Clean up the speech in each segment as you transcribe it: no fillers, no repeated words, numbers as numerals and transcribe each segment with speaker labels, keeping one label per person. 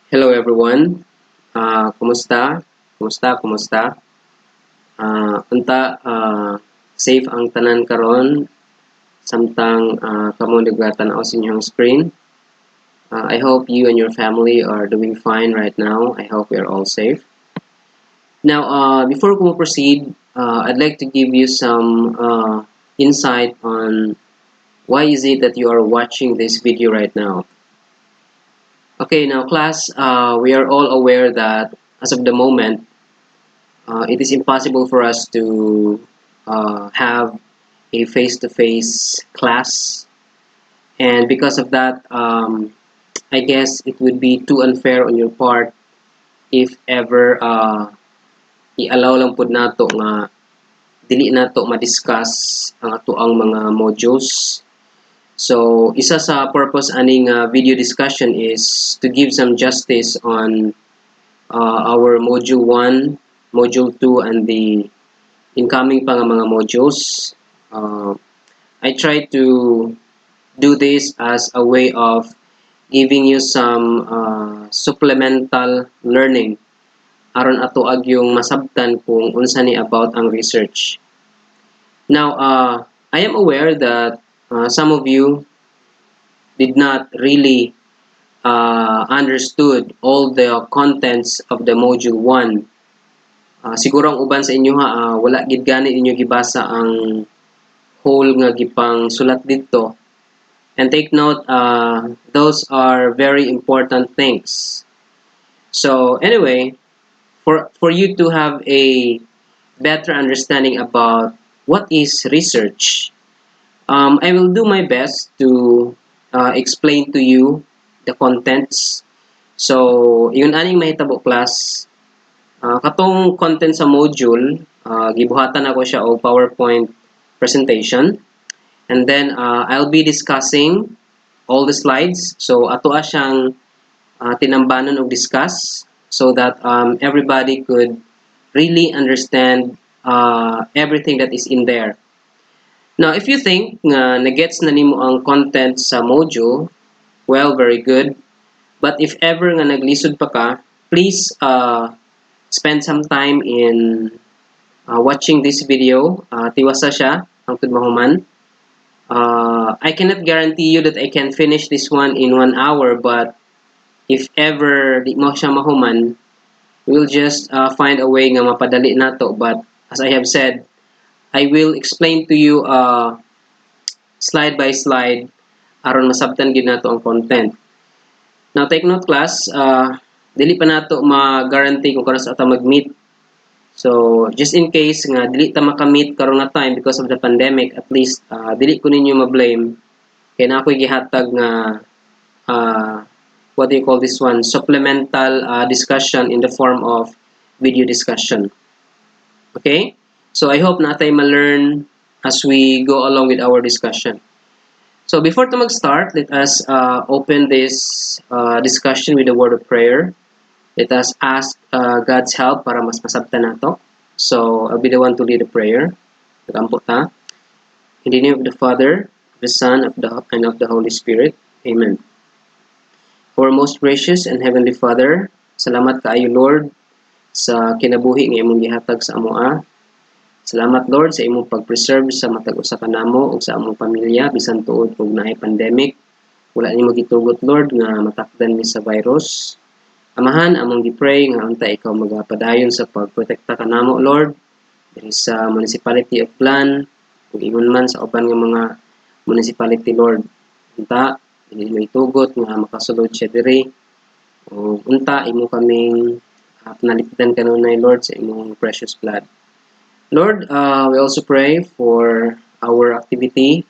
Speaker 1: Hello everyone. Kumusta? Kumusta? Unta safe ang tanan karon samtang kamo nagtanaw sa inyong screen. I hope you and your family are doing fine right now. I hope we are all safe. Now, before we proceed, I'd like to give you some insight on why is it that you are watching this video right now. Okay, now class, we are all aware that as of the moment, it is impossible for us to have a face-to-face class, and because of that, I guess it would be too unfair on your part if ever i-allow lang pud nato nga dili nato ma-discuss ang atoang mga modules. So isa sa purpose aning video discussion is to give some justice on our module 1, module 2, and the incoming pa nga mga modules. I try to do this as a way of giving you some supplemental learning aron ato ag yung masabtan kung unsa ni about ang research. Now, I am aware that some of you did not really understood all the contents of the module 1. Siguro ang uban sa inyo wala gid gani inyo gibasa ang whole nga gipang sulat dito. And take note, those are very important things. So anyway, for you to have a better understanding about what is research, I will do my best to explain to you the contents. So yun aning mahitabo class, katong content sa module, gibuhatan ako siya og PowerPoint presentation. And then I'll be discussing all the slides. So ato siyang tinambanon og discuss so that everybody could really understand everything that is in there. Now, if you think nga nagets na nimo ang content sa module, well, very good. But if ever nga naglisod pa ka, please spend some time in watching this video. Tiwasa siya hangtod mahuman. I cannot guarantee you that I can finish this one in 1 hour, but if ever di mo siya mahuman, we'll just find a way nga mapadali nato. But as I have said, I will explain to you slide by slide aron masabtan gid nato ang content. Now take note class, dili pa nato ma-guarantee kung kano sa ata mag-meet. So, just in case nga dili ta makamit karon nga time because of the pandemic, at least dili ko ninyo ma-blame kay na ako'y gihatag nga what do you call this one? Supplemental discussion in the form of video discussion. Okay? So, I hope na tayo ma-learn as we go along with our discussion. So, before to mag-start, let us open this discussion with a word of prayer. Let us ask God's help para mas masabtan nato. So, I'll be the one to lead the prayer. Nagampo ta. In the name of the Father, the Son, and of the Holy Spirit. Amen. Our most gracious and heavenly Father, salamat kaayo Lord sa kinabuhi nga imong gihatag sa amoa. Salamat Lord sa imong pag-preserve sa matag usa ka namo ug sa among pamilya bisan tuod og naay pandemic. Wala nimo gitugot Lord nga matakdan mi sa virus. Amahan, among gipray nga unta ikaw magapadayon sa pagprotekta kanamo Lord diri sa municipality of Plan ug ingon man sa uban nga mga municipality Lord. Unta dili mo itugot nga makasulod siya diri ug unta imo kaming panalipdan kanunay Lord sa imong precious blood. Lord, we also pray for our activity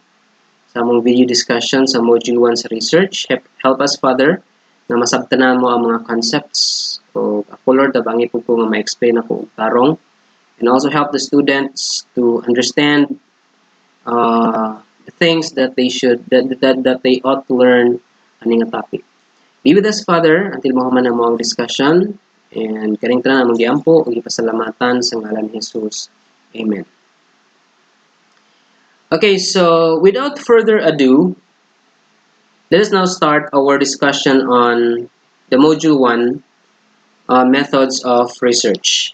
Speaker 1: sa among video discussion sa module 1 sa research. Help us Father na masabtanan mo ang mga concepts. So, ako Lord, tabangi po ko nga ma-explain ako tarong. And also help the students to understand the things that they should, that they ought to learn aning nga topic. Be with us, Father, until mahuman na mo ang discussion. And kaning tanan among giampo ug ipasalamatan sa ngalan ni Jesus. Amen. Okay, so without further ado, let us now start our discussion on the Module 1, Methods of Research.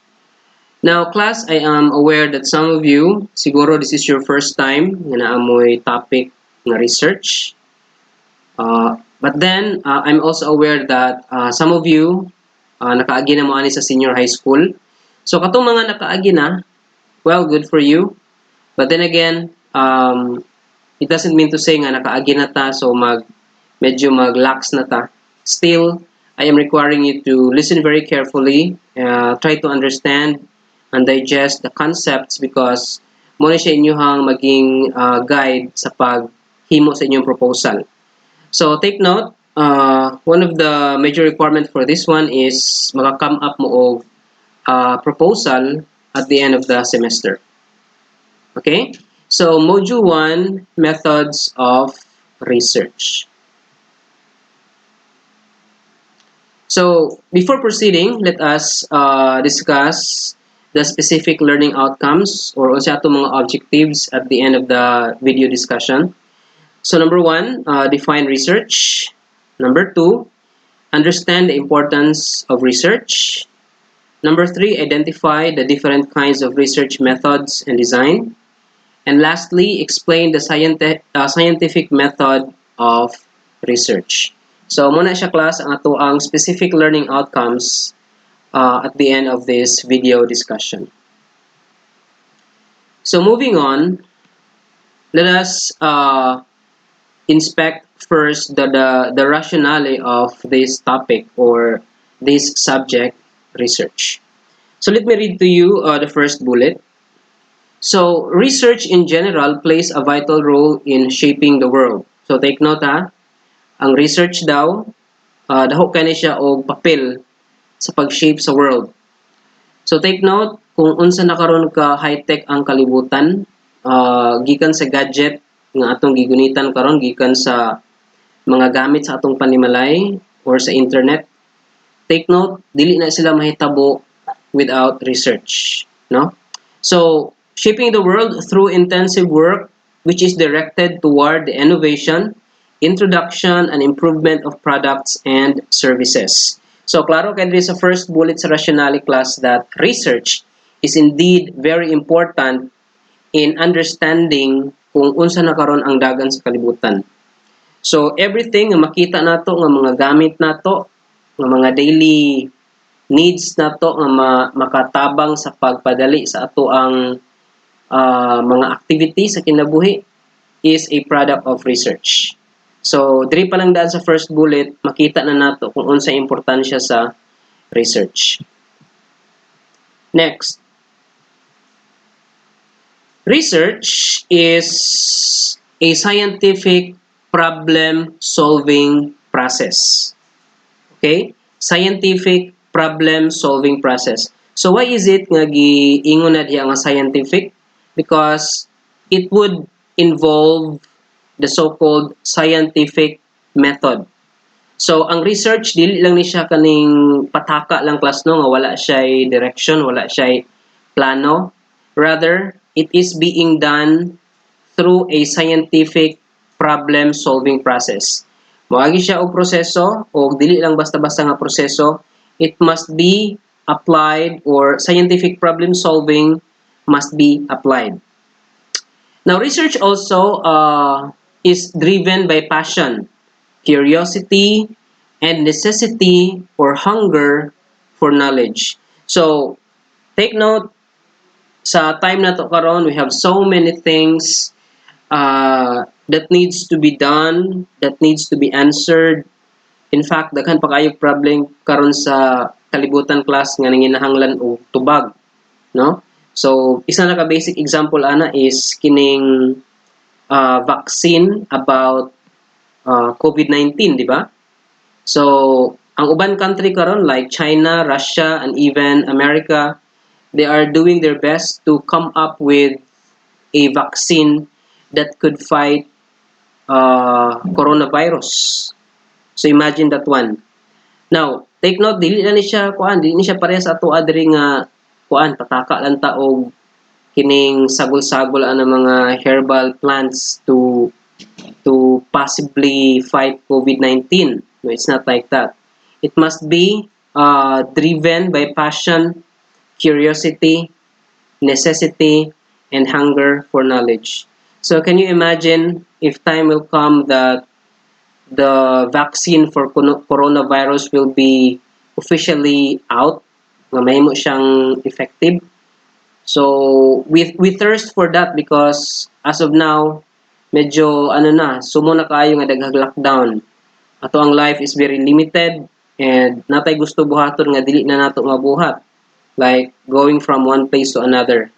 Speaker 1: Now, class, I am aware that some of you, siguro this is your first time na naamoy topic na research. But then, I'm also aware that some of you, nakaagi na mo ani sa senior high school. So, katong mga nakaagi na, well, good for you. But then again, it doesn't mean to say nga nakaagi na ta, so medyo mag-lax na ta. Still, I am requiring you to listen very carefully, try to understand and digest the concepts because muna siya inyong maging guide sa paghimo sa inyong proposal. So take note, one of the major requirements for this one is maka-come up mo og proposal at the end of the semester. Okay? So Module 1, Methods of Research. So before proceeding, let us discuss the specific learning outcomes or unsa ato mga objectives at the end of the video discussion. So number 1, define research. Number 2, understand the importance of research. Number 3, identify the different kinds of research methods and design. And lastly, explain the scientific method of research. So muna siya class ang ato ang specific learning outcomes at the end of this video discussion. So moving on, let us inspect first the rationale of this topic or this subject research. So let me read to you the first bullet. So research in general plays a vital role in shaping the world. So take note ha, ang research daw, dahok kani siya og papel sa pag-shape sa world. So take note, kung unsa na karon ka high-tech ang kalibutan, gikan sa gadget nga atong gigunitan karon, gikan sa mga gamit sa atong panimalay or sa internet, take note, dili na sila mahitabo without research, no? So shaping the world through intensive work which is directed toward the innovation, introduction, and improvement of products and services. So, klaro kay diri sa first bullet sa rationale class that research is indeed very important in understanding kung unsa na karon ang dagan sa kalibutan. So, everything nga makita nato nga mga gamit nato, nga mga daily needs nato nga makatabang sa pagpadali sa ato ang mga activities sa kinabuhi is a product of research. So, diri pa lang daan sa first bullet, makita na nato kung unsa importansya sa research. Next. Research is a scientific problem-solving process. Okay? Scientific problem-solving process. So, why is it nga giingon na diya nga scientific? Because it would involve the so-called scientific method. So, ang research, dili lang ni siya kaning pataka lang class, no? Nga wala siya'y direction, wala siya'y plano. Rather, it is being done through a scientific problem-solving process. Moagi siya og proseso, o dili lang basta-basta nga proseso, it must be applied or scientific problem-solving must be applied. Now, research also is driven by passion, curiosity, and necessity or hunger for knowledge. So, take note, sa time na to karon, we have so many things that needs to be done, that needs to be answered. In fact, daghan pa kayo problem karon sa kalibutan class nga nanginahanglan og tubag, no? So, isa na ka basic example ana is kining vaccine about COVID-19, di ba? So, ang uban country karon like China, Russia, and even America, they are doing their best to come up with a vaccine that could fight coronavirus. So, imagine that one. Now, take note, dili na ni siya pareha sa ato adiri nga pataka lang ta og kining sagol-sagol ana mga herbal plants to possibly fight COVID-19. No, it's not like that. It must be driven by passion, curiosity, necessity, and hunger for knowledge. So can you imagine if time will come that the vaccine for coronavirus will be officially out, nga mahimo siyang effective? So we thirst for that because as of now, medyo ano na, sumo na kayo nga daghang lockdown. Ato ang life is very limited and natay gusto buhaton nga dili na nato mabuhat. Like going from one place to another.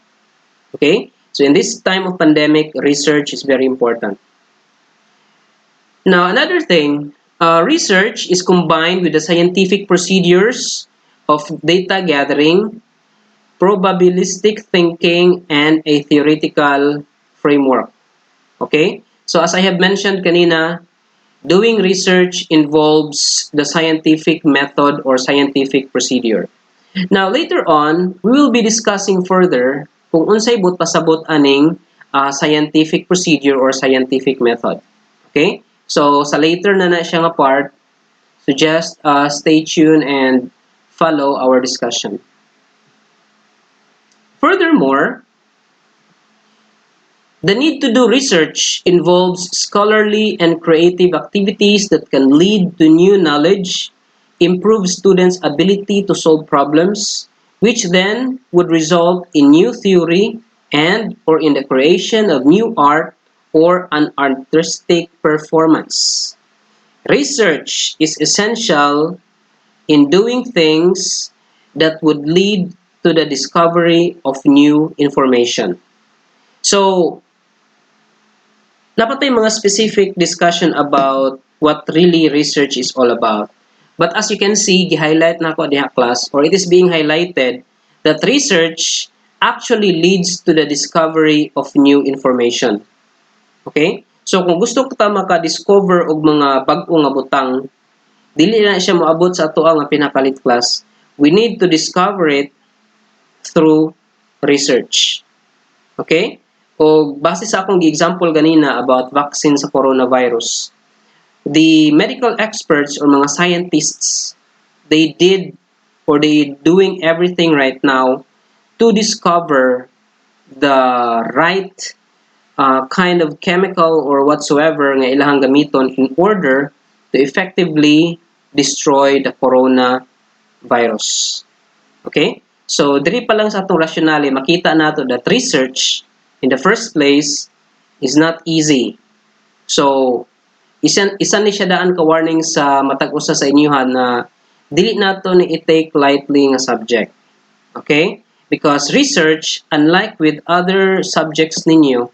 Speaker 1: Okay? So in this time of pandemic, research is very important. Now, another thing, research is combined with the scientific procedures of data gathering, probabilistic thinking, and a theoretical framework. Okay? So as I have mentioned kanina, doing research involves the scientific method or scientific procedure. Now, later on, we will be discussing further kung unsay but pasabot aning scientific procedure or scientific method. Okay? So, sa later na siya nga part, so just stay tuned and follow our discussion. Furthermore, the need to do research involves scholarly and creative activities that can lead to new knowledge, improve students' ability to solve problems, which then would result in new theory and or in the creation of new art or an artistic performance. Research is essential in doing things that would lead to the discovery of new information. So, napatay mga specific discussion about what really research is all about. But as you can see, gi-highlight na ako diha class, or it is being highlighted that research actually leads to the discovery of new information. Okay? So kung gusto kita maka-discover og mga bag-o nga butang, dili na siya moabot sa ato nga pinakalit class. We need to discover it through research. Okay? O base sa akong example ganina about vaccine sa coronavirus, the medical experts or mga scientists, they did or they doing everything right now to discover the right kind of chemical or whatsoever nga ilahang gamiton in order to effectively destroy the coronavirus. Okay? So, diri pa lang sa atong rationale, makita nato that research in the first place is not easy. So, isa ni siya daan ka warning sa matag usa sa inyohan na dili nato ni i-take lightly nga subject. Okay? Because research, unlike with other subjects ninyo,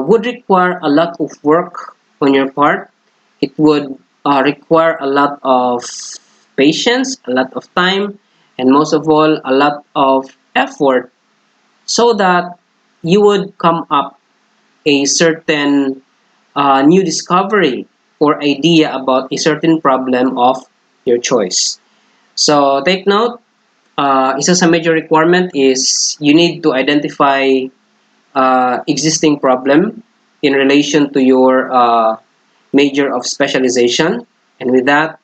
Speaker 1: would require a lot of work on your part. It would require a lot of patience, a lot of time, and most of all, a lot of effort so that you would come up a certain new discovery or idea about a certain problem of your choice. So take note, isa sa major requirement is you need to identify existing problem in relation to your major of specialization, and with that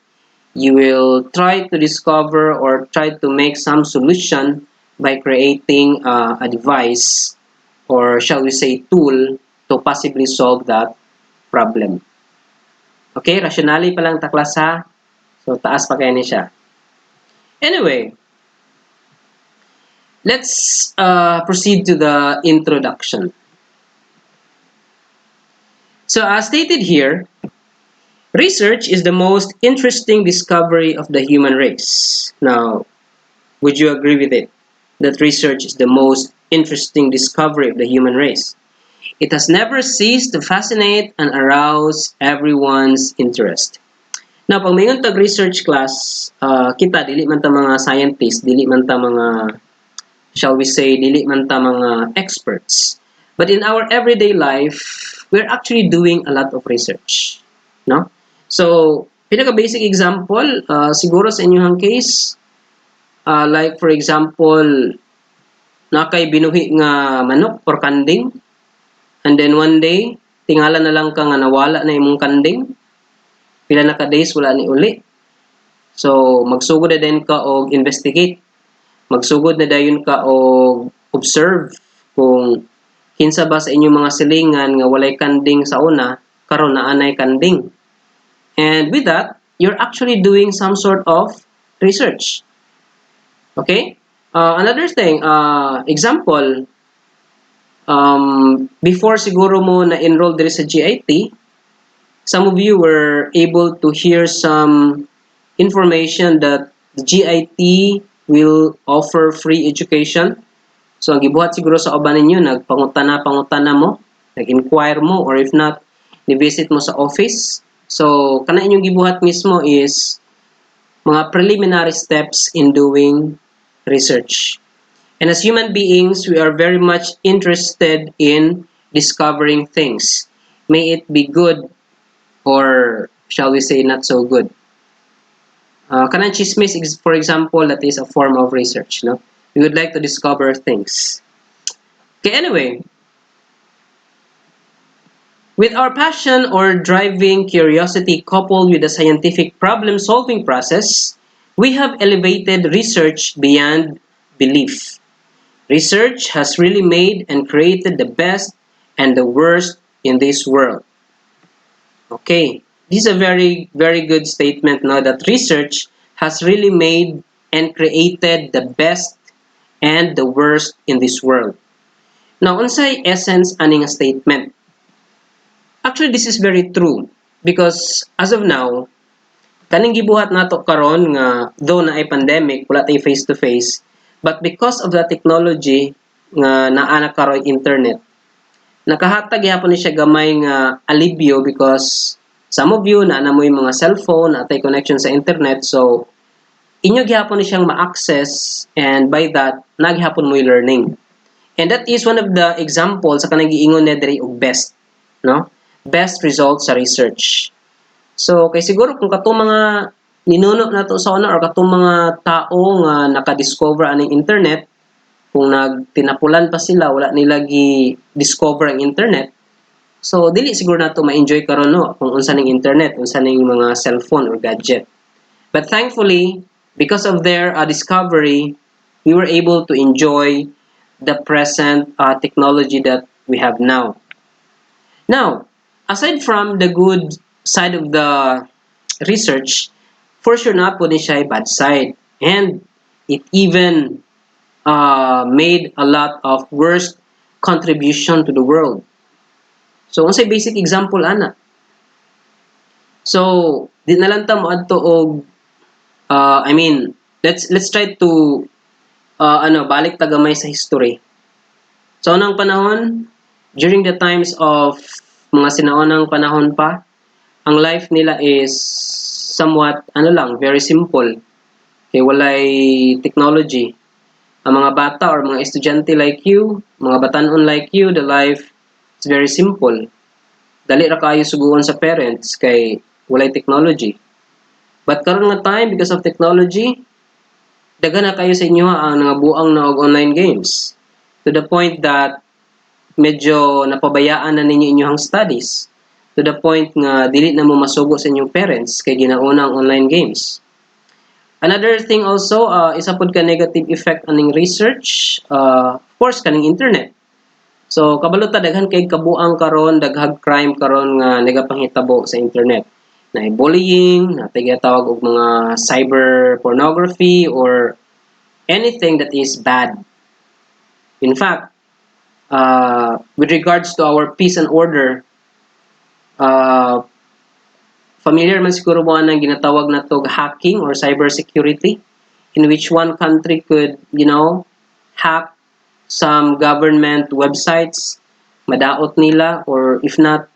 Speaker 1: you will try to discover or try to make some solution by creating a device or shall we say tool to possibly solve that problem. Okay, rationally pa lang taklas ha. So taas pa kaya ni siya. Anyway, let's proceed to the introduction. So as stated here, research is the most interesting discovery of the human race. Now, would you agree with it? That research is the most interesting discovery of the human race. It has never ceased to fascinate and arouse everyone's interest. Now, pag mayroon tag research class, kita, dili man ta mga scientists, dili man ta mga, shall we say, dili man ta mga experts. But in our everyday life, we're actually doing a lot of research. No? So, pinaka-basic example, siguro sa inyong case, like for example, nakay binuhi nga manok or kanding, and then one day, tingala na lang ka nga nawala na imong kanding, pila na ka days wala ni uli. So magsugod na din ka og investigate. Magsugod na dayon ka og observe kung kinsa ba sa inyong mga silingan nga walay kanding sa una, karon naanay kanding. And with that, you're actually doing some sort of research. Okay? Another thing, example, before siguro mo na-enroll diri sa GIT, some of you were able to hear some information that the GIT will offer free education. So, ang gibuhat siguro sa uban ninyo, nagpangutana-pangutana mo, nag-inquire mo, or if not, ni-visit mo sa office. So, kana inyong gibuhat mismo is mga preliminary steps in doing research. And as human beings, we are very much interested in discovering things. May it be good or shall we say not so good. Kanang chismis, for example, that is a form of research. No? We would like to discover things. Okay, anyway, with our passion or driving curiosity coupled with a scientific problem-solving process, we have elevated research beyond belief. Research has really made and created the best and the worst in this world. Okay, this is a very, very good statement now that research has really made and created the best and the worst in this world. Now, unsay essence aning statement? Actually, this is very true because as of now, kaning gibuhat nato karon nga though na ay pandemic, wala tay face to face, but because of the technology nga naa na karon internet, nakahatag gyapon ni siya gamay nga alibyo because some of you na namoy mga cellphone atay connection sa internet, so inyo gyapon ni siyang ma-access, and by that naghapon mo learning. And that is one of the examples sa kanang giingon na diri og best, no? Best results sa research. So kay siguro kung katong mga ninuno nato sa una or katong mga tao nga naka-discover aning internet, kung nagtinapulan pa sila wala nila gi-discover ang internet, so dili siguro nato ma-enjoy karon no kung unsa ning internet, unsa ning mga cellphone or gadget. But thankfully, because of their discovery, we were able to enjoy the present technology that we have now. Now, aside from the good side of the research, for sure na po din siya ay bad side. And it even made a lot of worst contribution to the world. So, unsay basic example ana? So, di na lang ta moadto og let's try to balik tagamay sa history. So, unang panahon, during the times of mga sinaunang panahon pa, ang life nila is somewhat, very simple. Okay, walay technology. Ang mga bata or mga estudyante like you, mga batanon like you, the life is very simple. Dali ra kayo suguon sa parents kay walay technology. But karon nga time, because of technology, daghan na kayo sa inyo ang nangabuang na og online games. To the point that medyo napabayaan na ninyo inyong studies. To the point nga dili na mo masugo sa inyong parents kay ginauna ang online games. Another thing also, isa pod ka negative effect aning research, of course kaning internet. So kabalo ta daghan kay kabuang karon, daghang crime karon nga nagapanghitabo sa internet. Na bullying, natay tawag og mga cyber pornography or anything that is bad. In fact, with regards to our peace and order, familiar man siguro mo ang ginatawag na to hacking or cybersecurity, in which one country could, hack some government websites, madaot nila, or if not,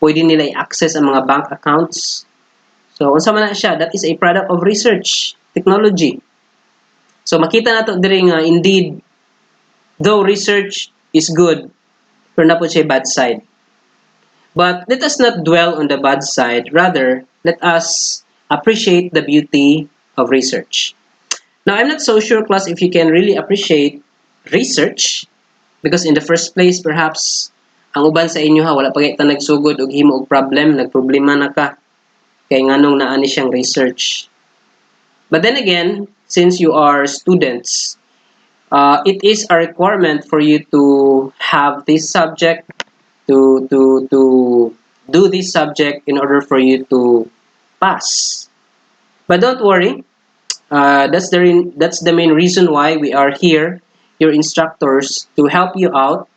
Speaker 1: pwede nila i-access ang mga bank accounts. So, unsa man na siya, that is a product of research, technology. So, makita nato diri nga, indeed, though research is good, pero na po siya bad side. But let us not dwell on the bad side. Rather, let us appreciate the beauty of research. Now, I'm not so sure, class, if you can really appreciate research because in the first place, perhaps, ang uban sa inyo wala pa kita nagsugod og himo og problem, nagproblema na ka. Kay nganong naa ni siyang research. But then again, since you are students, it is a requirement for you to have this subject, to do this subject in order for you to pass. But don't worry, that's the main reason why we are here, your instructors, to help you out,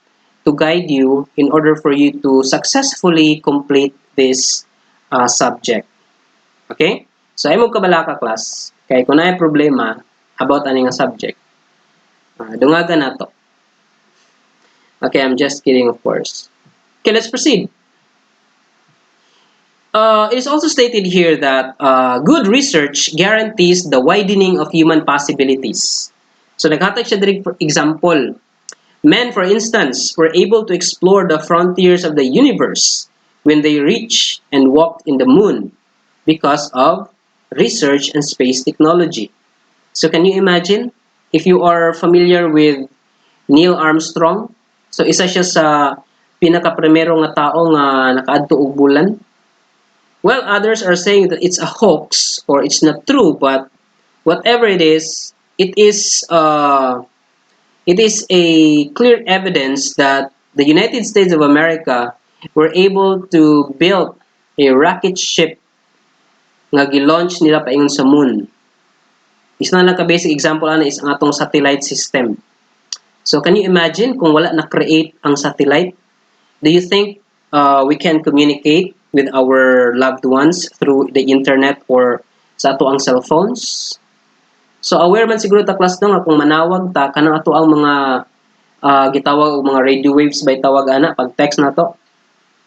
Speaker 1: to guide you in order for you to successfully complete this subject. Okay? So, ay mo kabalaka class, kay kung na problema about aning subject, dungagan na to. Okay, I'm just kidding, of course. Okay, let's proceed. It is also stated here that good research guarantees the widening of human possibilities. So, naghatag siya direct for example. Men, for instance, were able to explore the frontiers of the universe when they reached and walked in the moon because of research and space technology. So, can you imagine? If you are familiar with Neil Armstrong, so isa siya sa pinaka-primero nga tao nga nakaadto og bulan. Well, others are saying that it's a hoax or it's not true, but whatever it is a clear evidence that the United States of America were able to build a rocket ship nga gi-launch nila paingon sa moon. Isa na lang ka-basic example ana is ang atong satellite system. So can you imagine kung wala na-create ang satellite? Do you think we can communicate with our loved ones through the internet or sa ato ang cellphones? So aware man siguro ta class no nga kung manawag ta kanang ato ang mga gitawag og mga radio waves by tawag ana pag text na to.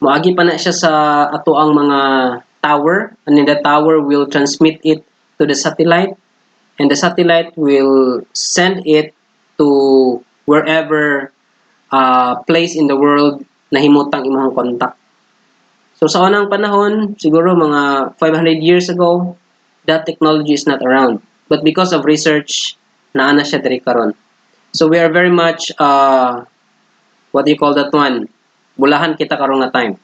Speaker 1: Moagi pa na siya sa ato ang mga tower, and then the tower will transmit it to the satellite, and the satellite will send it to wherever place in the world na himutang imong contact. So sa unang panahon, siguro mga 500 years ago, that technology is not around. But because of research, naana siya diri karon. So we are very much what do you call that one? Bulahan kita karon nga time.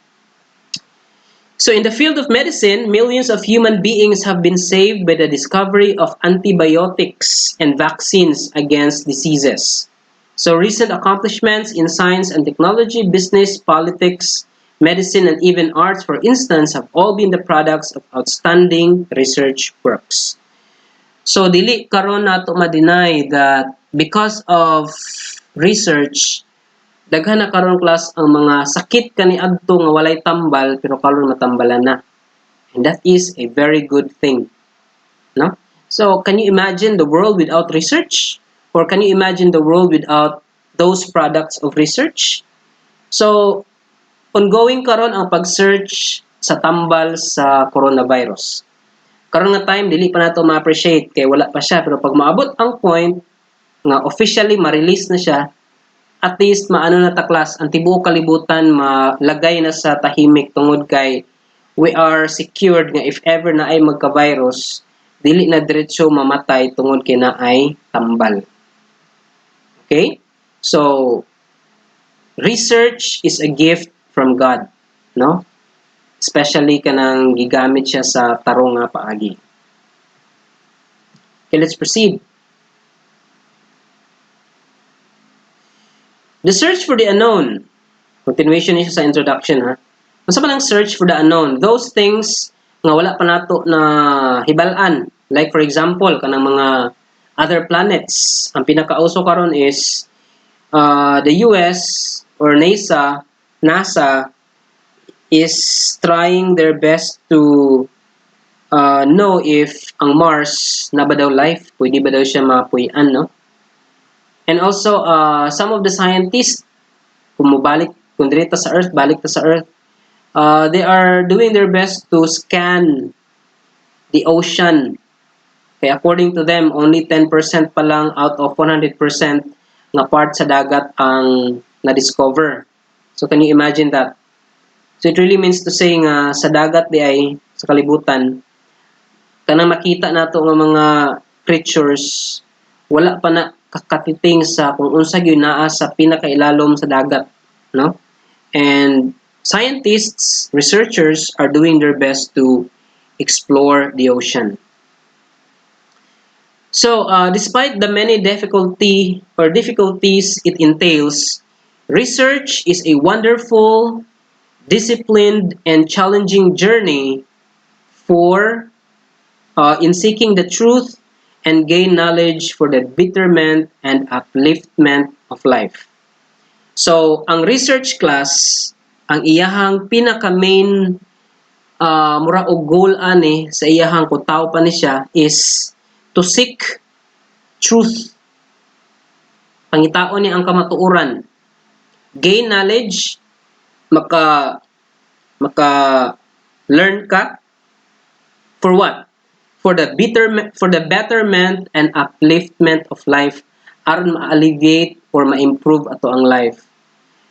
Speaker 1: So in the field of medicine, millions of human beings have been saved by the discovery of antibiotics and vaccines against diseases. So recent accomplishments in science and technology, business, politics, medicine, and even arts, for instance, have all been the products of outstanding research works. So dili karon nato ma-deny that because of research, daghan na karon class ang mga sakit kaniadto nga walay tambal pero karon matambalan na. And that is a very good thing, no? So can you imagine the world without research? Or can you imagine the world without those products of research? So ongoing karon ang pag-search sa tambal sa coronavirus. Karon nga time dili pa nato ma-appreciate kay wala pa siya, pero pag maabot ang point nga officially ma-release na siya, at least maano na ta class ang tibuok kalibutan malagay na sa tahimik tungod kay we are secured nga if ever na ay magka-virus dili na diretso mamatay tungod kay na ay tambal. Okay? So research is a gift from God, no? Especially kanang gigamit siya sa tarong nga paagi. Okay, let's proceed. The search for the unknown. Continuation niya sa introduction, ha? Unsa man ang search for the unknown? Those things nga wala pa nato na hibalaan. Like for example, kanang mga other planets. Ang pinakauso karon is the US or NASA is trying their best to know if ang Mars na ba daw life, pwede ba daw siya mapuy-an, no? And also, some of the scientists, kung dito sa Earth, balik ta sa Earth, they are doing their best to scan the ocean. Okay, according to them, only 10% pa lang out of 100% nga part sa dagat ang na-discover. So, can you imagine that? So, it really means to say nga sa dagat di ay, sa kalibutan, kanang makita nato nga mga creatures, wala pa na kakatiting sa kung unsa gyud naa sa pinakailalom sa dagat, no? And scientists, researchers are doing their best to explore the ocean. So, despite the many difficulties it entails, research is a wonderful, disciplined, and challenging journey for in seeking the truth and gain knowledge for the betterment and upliftment of life. So, ang research class, ang iyahang pinaka-main mura og goal ani sa iyahang kutaw pa ni siya is to seek truth. Pangitaon ni ang kamatuoran. Gain knowledge, maka learn ka for what? For the betterment and upliftment of life aron ma-alleviate or ma-improve ato ang life.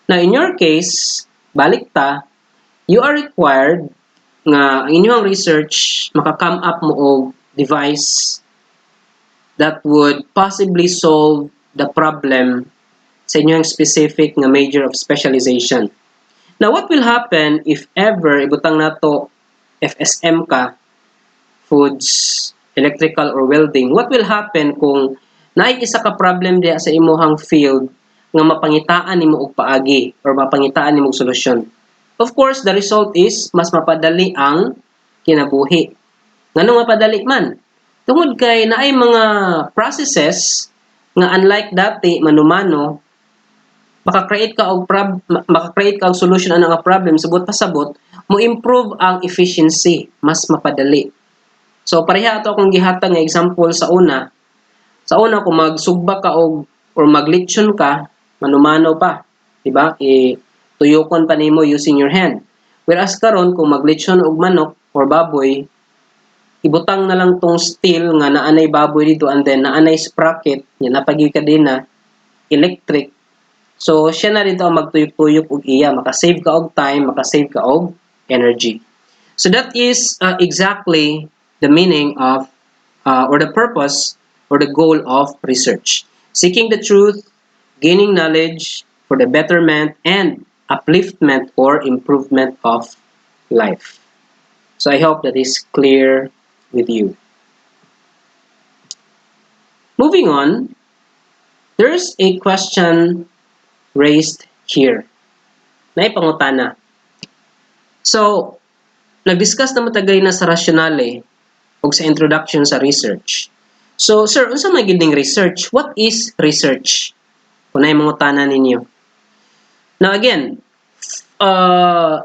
Speaker 1: Now in your case, balik ta, you are required nga ang inyong research maka-come up mo og device that would possibly solve the problem sa inyong specific nga major of specialization. Now, what will happen if ever ibutang nato FSM ka, foods, electrical, or welding? What will happen kung naay isa ka problem diya sa imuhang field nga mapangitaan nimo og paagi or mapangitaan nimo og solusyon? Of course, the result is mas mapadali ang kinabuhi. Nganong mapadali man? Tungod kay naay mga processes nga unlike dati manumano maka-create ka og solution ana nga problem subot pasabot mo improve ang efficiency, mas mapadali. So pareha ato akong gihatag nga example sa una. Sa una kung magsugba ka og or maglitsyon ka, manumano pa, di ba? Tuyokon pa nimo using your hand. Whereas karon kung maglitsyon og manok or baboy, ibutang na lang tong steel nga naanay baboy dito and then naanay sprocket, yan napagi ka din na electric. So, siya na dito ang magtuyok-tuyok og iya. Makasave ka og time, makasave ka og energy. So, that is exactly the meaning of or the purpose or the goal of research. Seeking the truth, gaining knowledge for the betterment and upliftment or improvement of life. So, I hope that is clear with you. Moving on, there's a question raised here. Naipangutana. So, nag-discuss na matagay na sa rasyonale o sa introduction sa research. So, sir, unsa may gidning research? What is research? Kunay mangutana ninyo. Now again,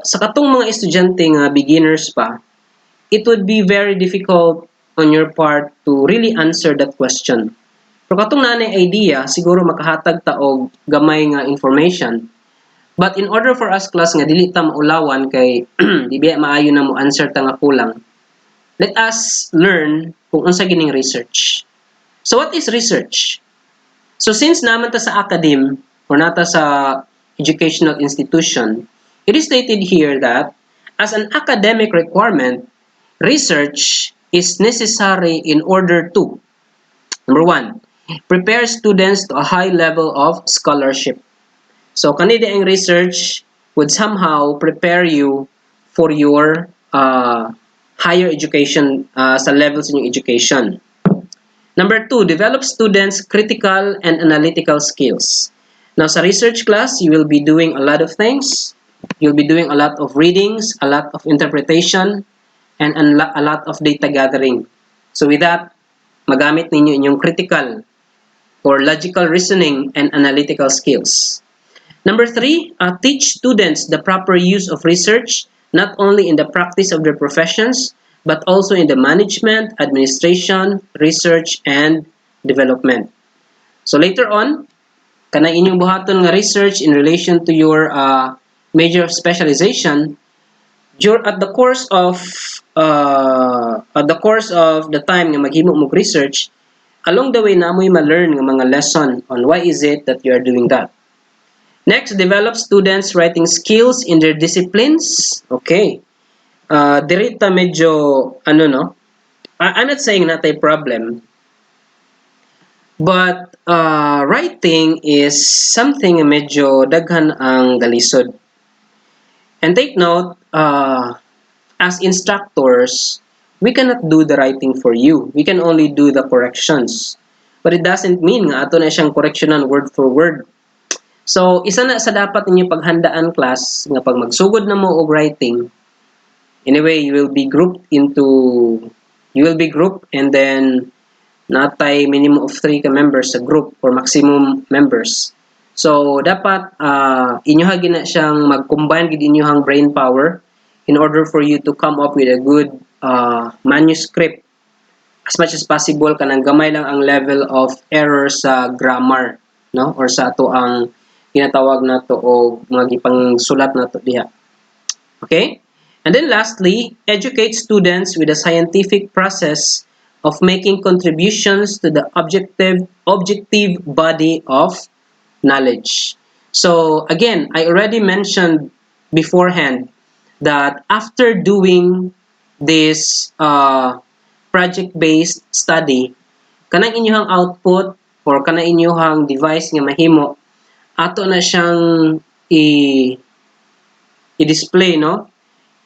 Speaker 1: sa katong mga estudyante nga beginners pa, it would be very difficult on your part to really answer that question. Pero katong nanay idea, siguro makahatag ta og gamay nga information. But in order for us class nga dili ta maulawan kay di biya maayo na mo answer ta nga kulang. Let us learn kung unsa gining research. So what is research? So since naman ta sa academe or nata sa educational institution, it is stated here that as an academic requirement, research is necessary in order to number 1, prepare students to a high level of scholarship. So, kanina ang research would somehow prepare you for your higher education sa levels in your education. Number 2, develop students' critical and analytical skills. Now, sa research class, you will be doing a lot of things. You'll be doing a lot of readings, a lot of interpretation, and a lot of data gathering. So, with that, magamit ninyo inyong critical or logical reasoning and analytical skills. Number 3, teach students the proper use of research, not only in the practice of their professions, but also in the management, administration, research, and development. So later on, kanang inyong buhaton nga research in relation to your major of specialization, at the course of the time nga maghimo mo research, along the way na mo'y ma-learn ng mga lesson on why is it that you are doing that. Next, develop students' writing skills in their disciplines. Okay. Dirita medyo, I'm not saying not a problem, but writing is something medyo daghan ang galisod. And take note, as instructors, we cannot do the writing for you. We can only do the corrections. But it doesn't mean nga ato na siyang correctionan word for word. So, isa na sa dapat ninyo paghandaan class nga pag magsugod na mo og writing, anyway, you will be grouped and then natay minimum of 3 ka members sa group or maximum members. So, dapat inyoha gina siyang mag-combine gid inyohang brain power in order for you to come up with a good manuscript. As much as possible kanang gamay lang ang level of error sa grammar, no, or sa ato ang ginatawag nato o mga gipang sulat nato diha. Okay, and then lastly, educate students with a scientific process of making contributions to the objective body of knowledge. So again, I already mentioned beforehand that after doing this project-based study, kanang inyong output or kanang inyong device nga mahimo, ato na siyang i-display, no?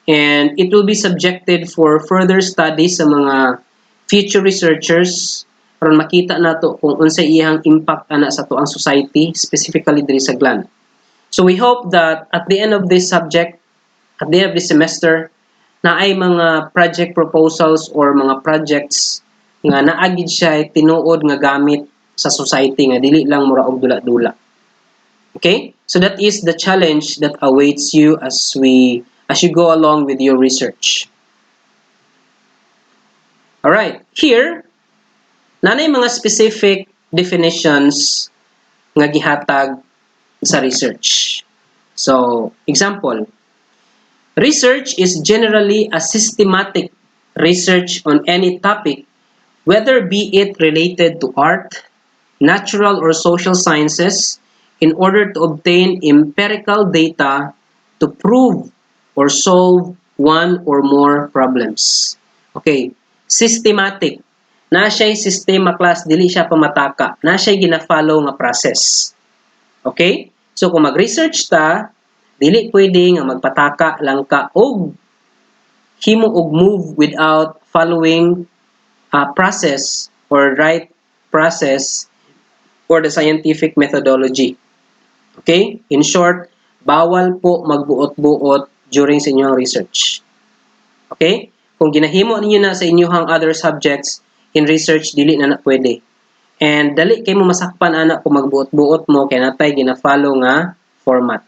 Speaker 1: And it will be subjected for further study sa mga future researchers para makita nato kung unsay iyang impact ana sa tuang society, specifically diri sa GLAN. So we hope that at the end of this subject, at the end of this semester, na ay mga project proposals or mga projects nga naagid siya tinuod nga gamit sa society nga dili lang mura og dula-dula. Okay? So that is the challenge that awaits you as you go along with your research. All right. Here, nanay mga specific definitions nga gihatag sa research. So, example, research is generally a systematic research on any topic, whether be it related to art, natural or social sciences, in order to obtain empirical data to prove or solve one or more problems. Okay, systematic. Na siya'y sistema class, dili siya pamataka. Na siya'y gina-follow nga process. Okay? So, kung mag-research ta, dili pwede nga magpataka lang ka og himo og move without following a process or right process or the scientific methodology. Okay? In short, bawal po magbuot-buot during sa inyong research. Okay? Kung ginahimo ninyo na sa inyong other subjects in research, dili na pwede. And dali kay mo masakpan ana kung magbuot-buot mo kay natay gina-follow nga format.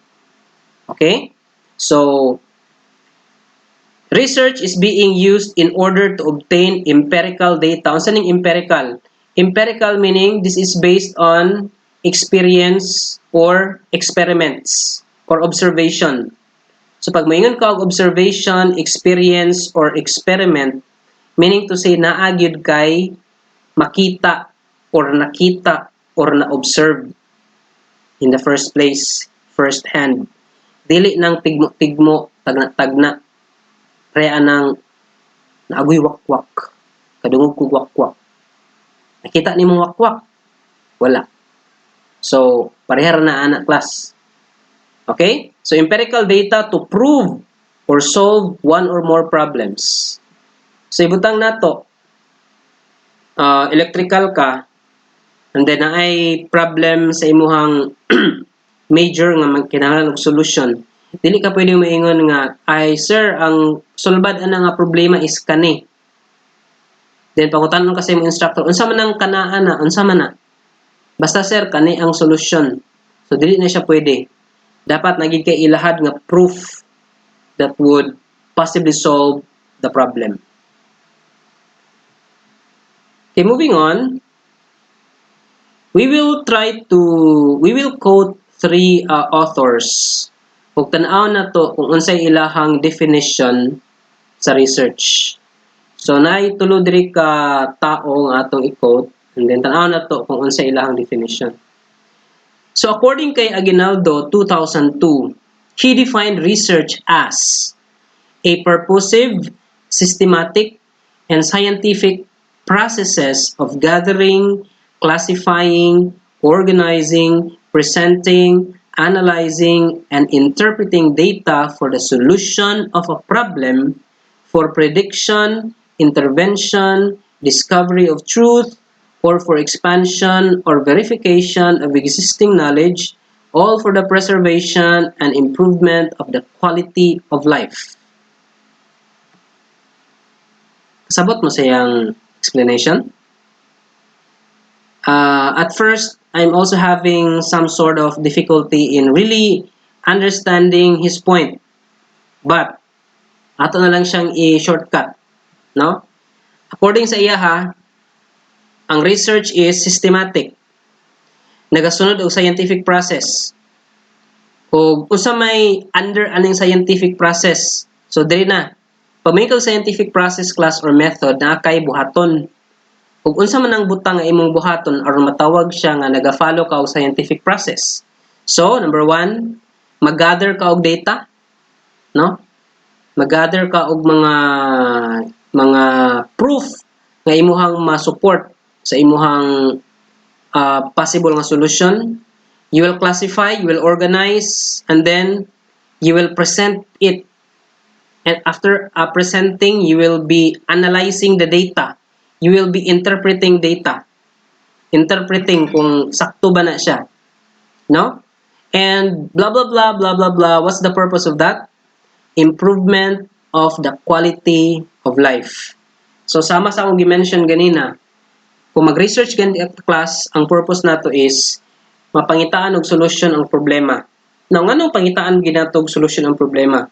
Speaker 1: Okay? So, research is being used in order to obtain empirical data. Unsa ning empirical? Empirical meaning this is based on experience or experiments or observation. So, pag maingon ka og observation, experience, or experiment, meaning to say naagid kay makita or nakita or na-observe in the first place, first hand. Dili nang tigmo-tigmo, tagna-tagna, kaya nang naagoy wakwak, kadungog ko wakwak. Nakita ni mong wakwak? Wala. So, parehara na anak class. Okay? So, empirical data to prove or solve one or more problems. So, ibutang nato, electrical ka, and then ay problem sa imuhang major nga kinahanglan og solution. Dili ka pwedeng maingon nga, ay sir, ang sulbad ana nga problema is kani. Then pangutanon ka sa imong instructor, unsa man ang kanaa na, unsa man na. Basta sir, kani ang solution. So dili na siya pwede. Dapat naging kay ilahad nga proof that would possibly solve the problem. Okay, moving on. We will quote 3 authors. Ug tan-aw na to kung unsay ilahang definition sa research. So naay tulo diri ka tao nga atong i-quote and then tan-aw na to kung unsay ilahang definition. So according kay Aguinaldo 2002, he defined research as a purposive, systematic, and scientific processes of gathering, classifying, organizing, presenting, analyzing, and interpreting data for the solution of a problem, for prediction, intervention, discovery of truth, or for expansion or verification of existing knowledge, all for the preservation and improvement of the quality of life. Kasabot mo sa iyang explanation? At first, I'm also having some sort of difficulty in really understanding his point. But, ato na lang siyang i-shortcut. No? According sa iya ha, ang research is systematic. Nagasunod og scientific process. O unsa may under aning scientific process. So, dili na. Pag may scientific process, class, or method na kay buhaton. Kung unsa man ang butang nga imong buhaton aron matawag siya nga naga-follow ka og scientific process. So, number 1, mag-gather ka og data, no? Mag-gather ka og mga proof nga imuhang ma-support sa imuhang possible nga solution. You will classify, you will organize, and then you will present it. And after presenting, you will be analyzing the data. You will be interpreting data. Interpreting kung sakto ba na siya. No? And blah, blah, blah, blah, blah, blah. What's the purpose of that? Improvement of the quality of life. So, sama sa akong gi-mention ganina, kung mag-research ganito at class, ang purpose nato is mapangitaan og solution ang problema. Now, nganong pangitaan ginatog solution ang problema?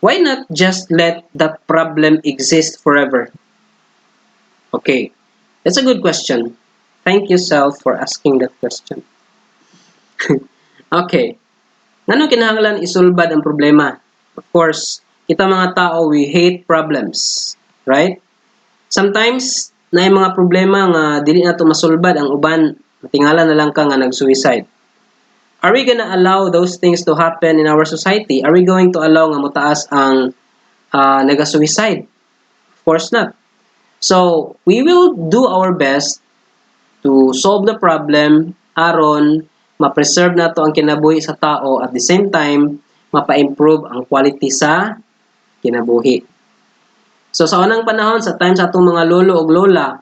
Speaker 1: Why not just let that problem exist forever? Okay, that's a good question. Thank you, Self, for asking that question. Okay, nganong kinahanglan isulbad ang problema? Of course, kita mga tao, we hate problems, right? Sometimes, na yung mga problema nga dili na ito masulbad, ang uban, matingala na lang ka nga nag-suicide. Are we gonna allow those things to happen in our society? Are we going to allow nga mutaas ang nag-suicide? Of course not. So, we will do our best to solve the problem aron ma-preserve nato ang kinabuhi sa tao at the same time mapa-improve ang quality sa kinabuhi. So sa unang panahon, sa time sa atong mga lolo o lola,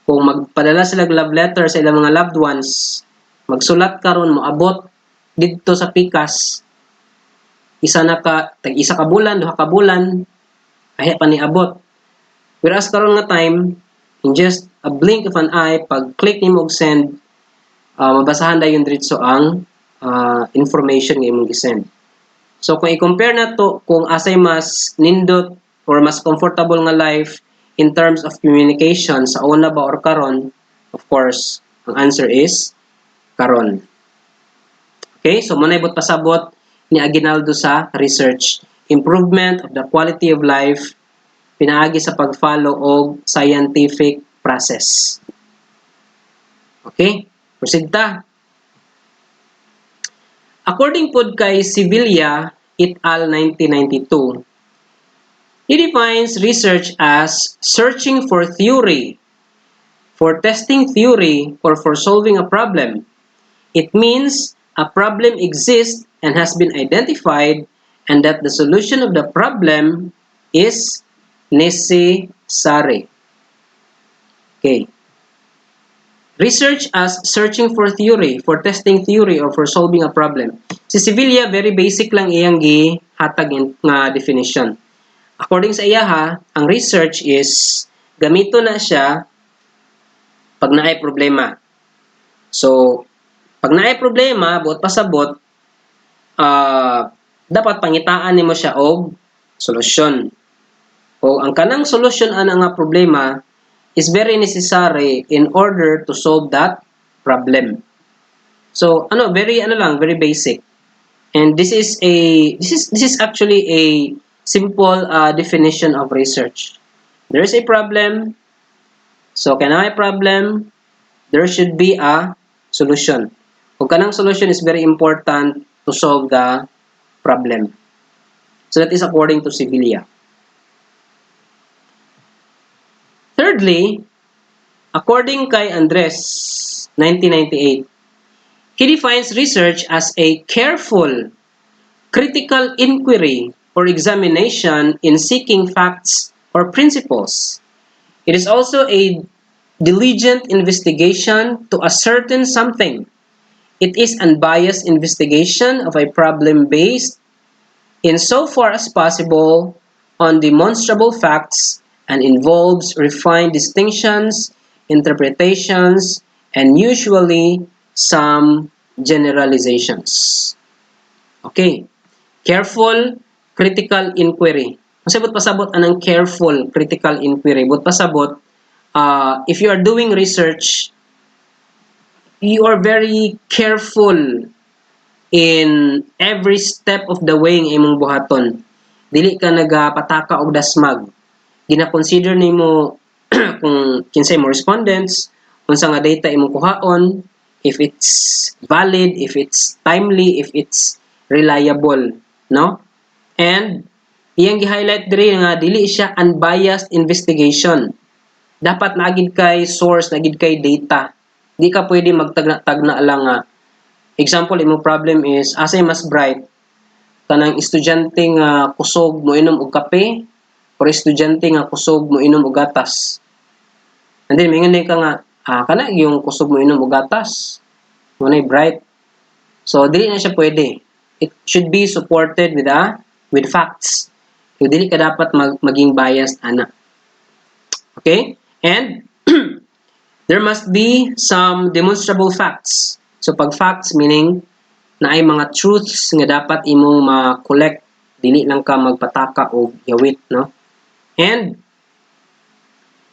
Speaker 1: kung magpadala sila love letter sa ilang mga loved ones, magsulat karon mo abot didto sa pikas, tag-isa ka bulan, 2 ka bulan, ay pa ni abot. Whereas karon nga time, in just a blink of an eye, pag click nimo og send, mabasahan dayon diretso ang information nga imong gi-send. So kung i-compare na to kung asay mas nindot or mas comfortable nga life in terms of communication sa una ba or karon, of course, ang answer is karon. Okay, so muna ibot pasabot ni Aguinaldo sa research. Improvement of the quality of life pinaagi sa pag-follow og scientific process. Okay, proceed ta. According pod kay Sevilla et al. 1992, he defines research as searching for theory, for testing theory, or for solving a problem. It means a problem exists and has been identified and that the solution of the problem is necessary. Okay. Research as searching for theory, for testing theory, or for solving a problem. Si Sevilla, very basic lang iyang gihatag nga definition. According sa iya ha, ang research is gamito na siya pag naay problema. So, pag naay problema, buot pasabot, dapat pangitaan nimo siya og solusyon. O ang kanang solusyon ana nga problema is very necessary in order to solve that problem. So, very basic. And this is actually a simple definition of research. There is a problem. So, kanang may problem, there should be a solution. Kung kanang solution is very important to solve the problem. So, that is according to Sevilla. Thirdly, according kay Andres, 1998, he defines research as a careful, critical inquiry or examination in seeking facts or principles. It is also a diligent investigation to ascertain something. It is unbiased investigation of a problem based, insofar as possible, on demonstrable facts and involves refined distinctions, interpretations, and usually some generalizations. Okay. Careful critical inquiry. Masabot pasabot anang careful critical inquiry. But pasabot, if you are doing research, you are very careful in every step of the way ng imong buhaton. Dili ka nagapataka og dasmag. Gina-consider nimo kung kinsay mo respondents, unsa nga data imong kuhaon, if it's valid, if it's timely, if it's reliable, no? And iyang gi-highlight diri nga dili siya unbiased investigation. Dapat naagid kay source, naagid kay data. Di ka pwede magtagna-tagna lang nga. Example, imong problem is asay mas bright kanang estudyante nga kusog mo inom og kape or estudyante nga kusog mo inom og gatas. And then mingon ka nga kana yung kusog mo inom og gatas. Munay bright. So dili na siya pwede. It should be supported with facts. So dili ka dapat maging biased ana. Okay? And there must be some demonstrable facts. So pag facts meaning na ay mga truths nga dapat imong ma-collect, dili lang ka magpataka o yawit, no? And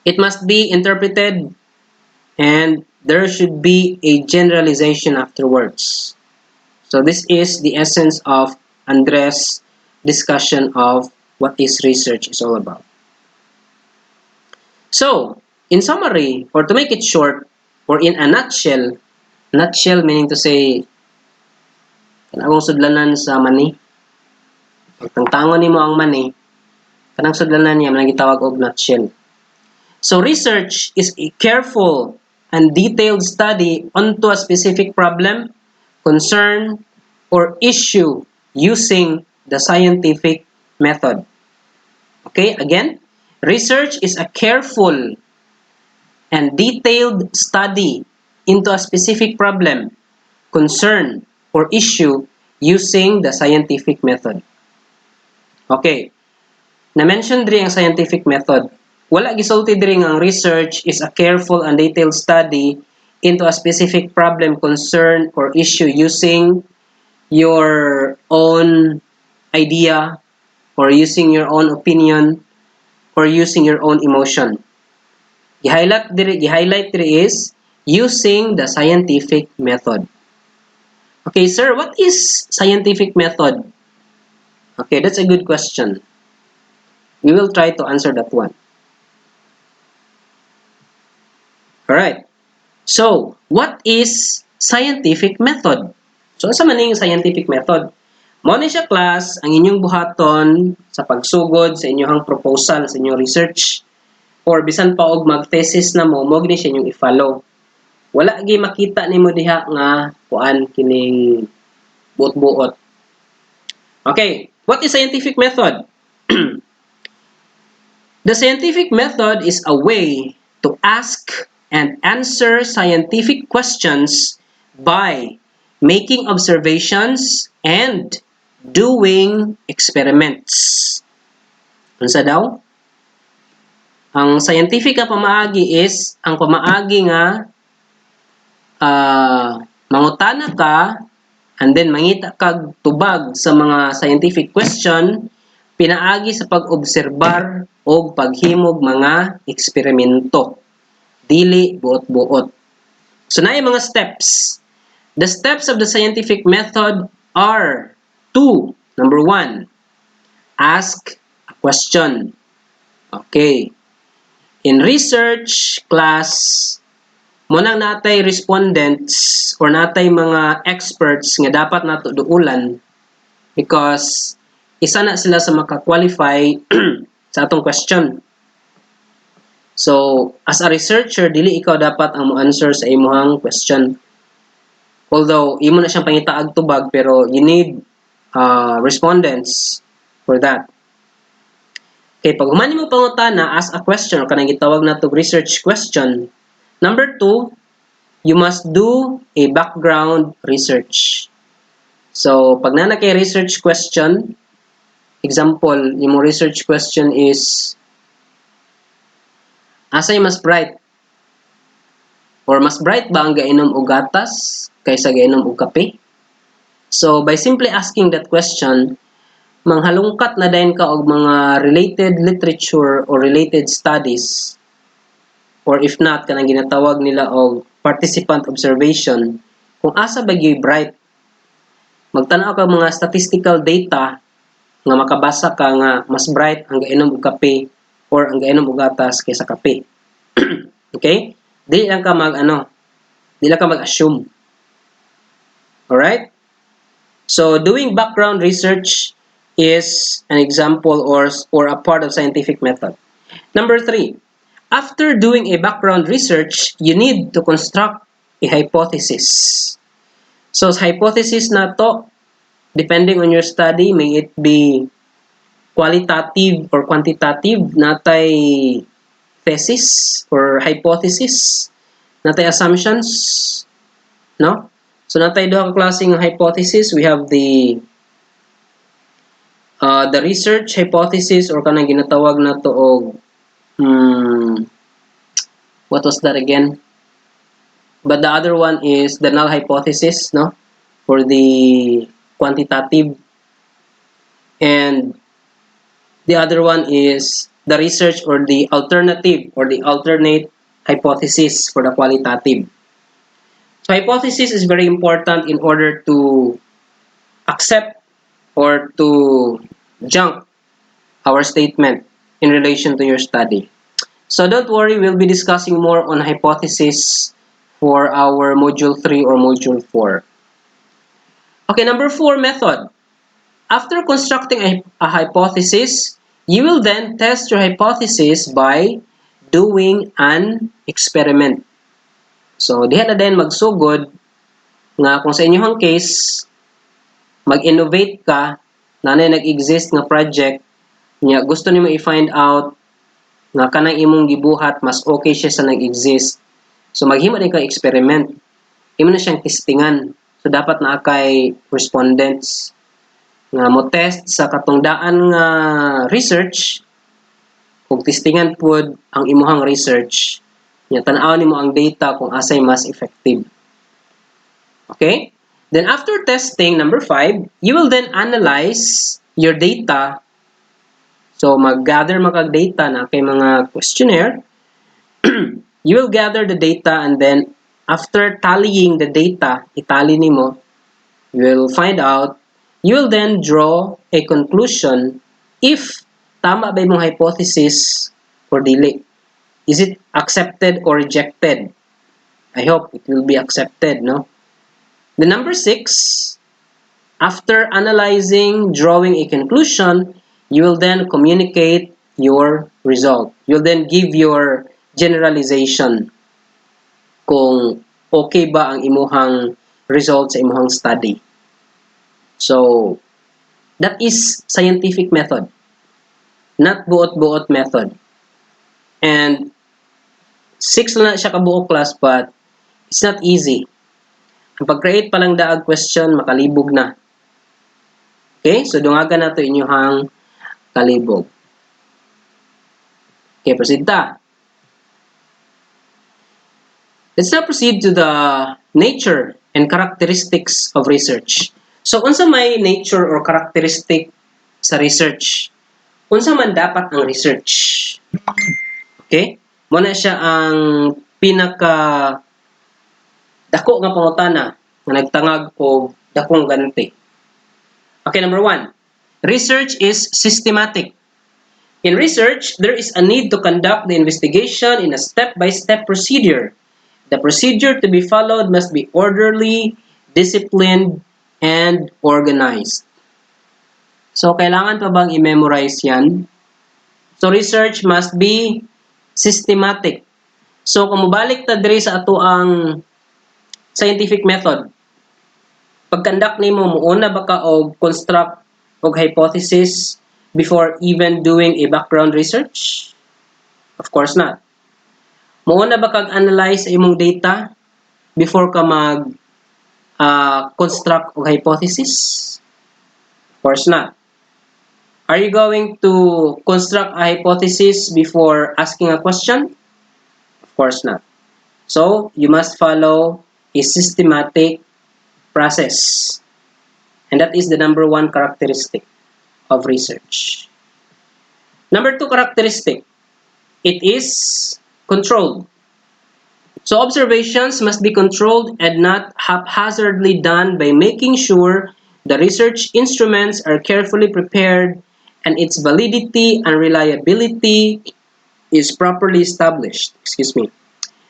Speaker 1: it must be interpreted and there should be a generalization afterwards. So this is the essence of Andres' discussion of what is research is all about. So, in summary, or to make it short, or in a nutshell meaning to say, kanang sudlanan sa mani, pag tangtangon nimo ang mani, kanang sudlanan niya man gitawag og nutshell. So research is a careful and detailed study onto a specific problem, concern, or issue using the scientific method. Okay, again, research is a careful and detailed study into a specific problem, concern, or issue using the scientific method. Okay, na-mention diri ang scientific method. Wala gisulti diri ang research is a careful and detailed study into a specific problem, concern, or issue using your own idea or using your own opinion or using your own emotion. Gi-highlight diri is using the scientific method. Okay, sir, what is scientific method? Okay, that's a good question. We will try to answer that one. Alright. So, what is scientific method? So, asa man yung scientific method? Mao ni siya class ang inyong buhaton sa pagsugod sa inyong proposal sa inyong research or bisan pa og mag-thesis na mo ni siya inyong i-follow. Wala gi makita nimo diha nga kuan kining buot-buot. Okay, what is scientific method? The scientific method is a way to ask and answer scientific questions by making observations and doing experiments. Unsa daw? Ang scientific nga pamaagi is ang pamaagi nga mangutana ka and then mangita kag tubag sa mga scientific question pinaagi sa pag-obserbar o paghimog mga eksperimento. Dili buot-buot. So na mga steps. The steps of the scientific method are 2. Number 1, ask a question. Okay. In research class, munang natay respondents or natay mga experts nga dapat nato duulan because isa na sila sa maka-qualify sa atong question. So, as a researcher, dili ikaw dapat ang mo-answer sa imuhang question. Although, imo na siyang pangitaag tubag, pero you need respondents for that. Okay, pag humani mo pangutana, ask a question o kanang gitawag na to research question. Number 2, you must do a background research. So, pag na kay research question, example, yung research question is, asay mas bright? Or mas bright ba ang gainom og gatas kaysa gainom og kape? So, by simply asking that question, manghalungkat na din ka og mga related literature or related studies, or if not, kanang ginatawag nila og participant observation, kung asa ba gyud bright. Magtanaw ka mga statistical data nga makabasa ka nga mas bright ang gainom og kape or ang gainom og gatas kaysa kape. Okay? Di lang ka mag-assume. Alright? So, doing background research is an example or a part of scientific method. Number 3, after doing a background research, you need to construct a hypothesis. So, sa hypothesis na to, depending on your study, may it be qualitative or quantitative, natay thesis or hypothesis, natay assumptions, no? So, natay duha ka klaseng hypothesis. We have the research hypothesis or kanang ginatawag na to og what was that again? But the other one is the null hypothesis, no? For the quantitative. And the other one is the research or the alternative or the alternate hypothesis for the qualitative. So hypothesis is very important in order to accept or to junk our statement in relation to your study. So don't worry, we'll be discussing more on hypothesis for our module 3 or module 4. Okay, number 4 method. After constructing a hypothesis, you will then test your hypothesis by doing an experiment. So, diha na din magsugod nga kung sa inyong case, mag-innovate ka, nanay nag-exist nga project, nga gusto nimo i-find out nga kanang imong gibuhat mas okay siya sa nag-exist. So, maghimo din ka experiment. Imo na siyang testingan. So, dapat na kay respondents nga mo test sa katungdaan nga research kung testingan pod ang imuhang research nya tan-aw nimo ang data kung asay mas effective. Okay? Then after testing, number 5, you will then analyze your data. So mag-gather makag data na kay mga questionnaire. You will gather the data and then after tallying the data, itali nimo, you will find out. You will then draw a conclusion if tama ba yung hypothesis or dili. Is it accepted or rejected? I hope it will be accepted, no? The number 6, after analyzing, drawing a conclusion, you will then communicate your result. You'll then give your generalization kung okay ba ang imuhang result sa imuhang study. So, that is scientific method, not buot-buot method. And 6 na siya kabuok class, but it's not easy. Ang pag-create pa lang daag question, makalibog na. Okay? So, dungagan na ito inyong kalibog. Okay, proceed ta. Let's now proceed to the nature and characteristics of research. So, unsa may nature or characteristic sa research? Unsa man dapat ang research? Okay? Muna siya ang pinaka dako nga pangutana nga nagtangag og dakong ganti. Okay, number 1. Research is systematic. In research, there is a need to conduct the investigation in a step-by-step procedure. The procedure to be followed must be orderly, disciplined, and organized. So, kailangan pa bang i-memorize yan? So, research must be systematic. So, kung mabalik ta diri sa ato ang scientific method, pag-conduct nimo, muuna ba ka og construct og hypothesis, before even doing a background research? Of course not. Mauna ba kag-analyze sa imong data before ka construct o hypothesis? Of course not. Are you going to construct a hypothesis before asking a question? Of course not. So, you must follow a systematic process. And that is the number one characteristic of research. Number two characteristic, it is controlled. So observations must be controlled and not haphazardly done by making sure the research instruments are carefully prepared and its validity and reliability is properly established.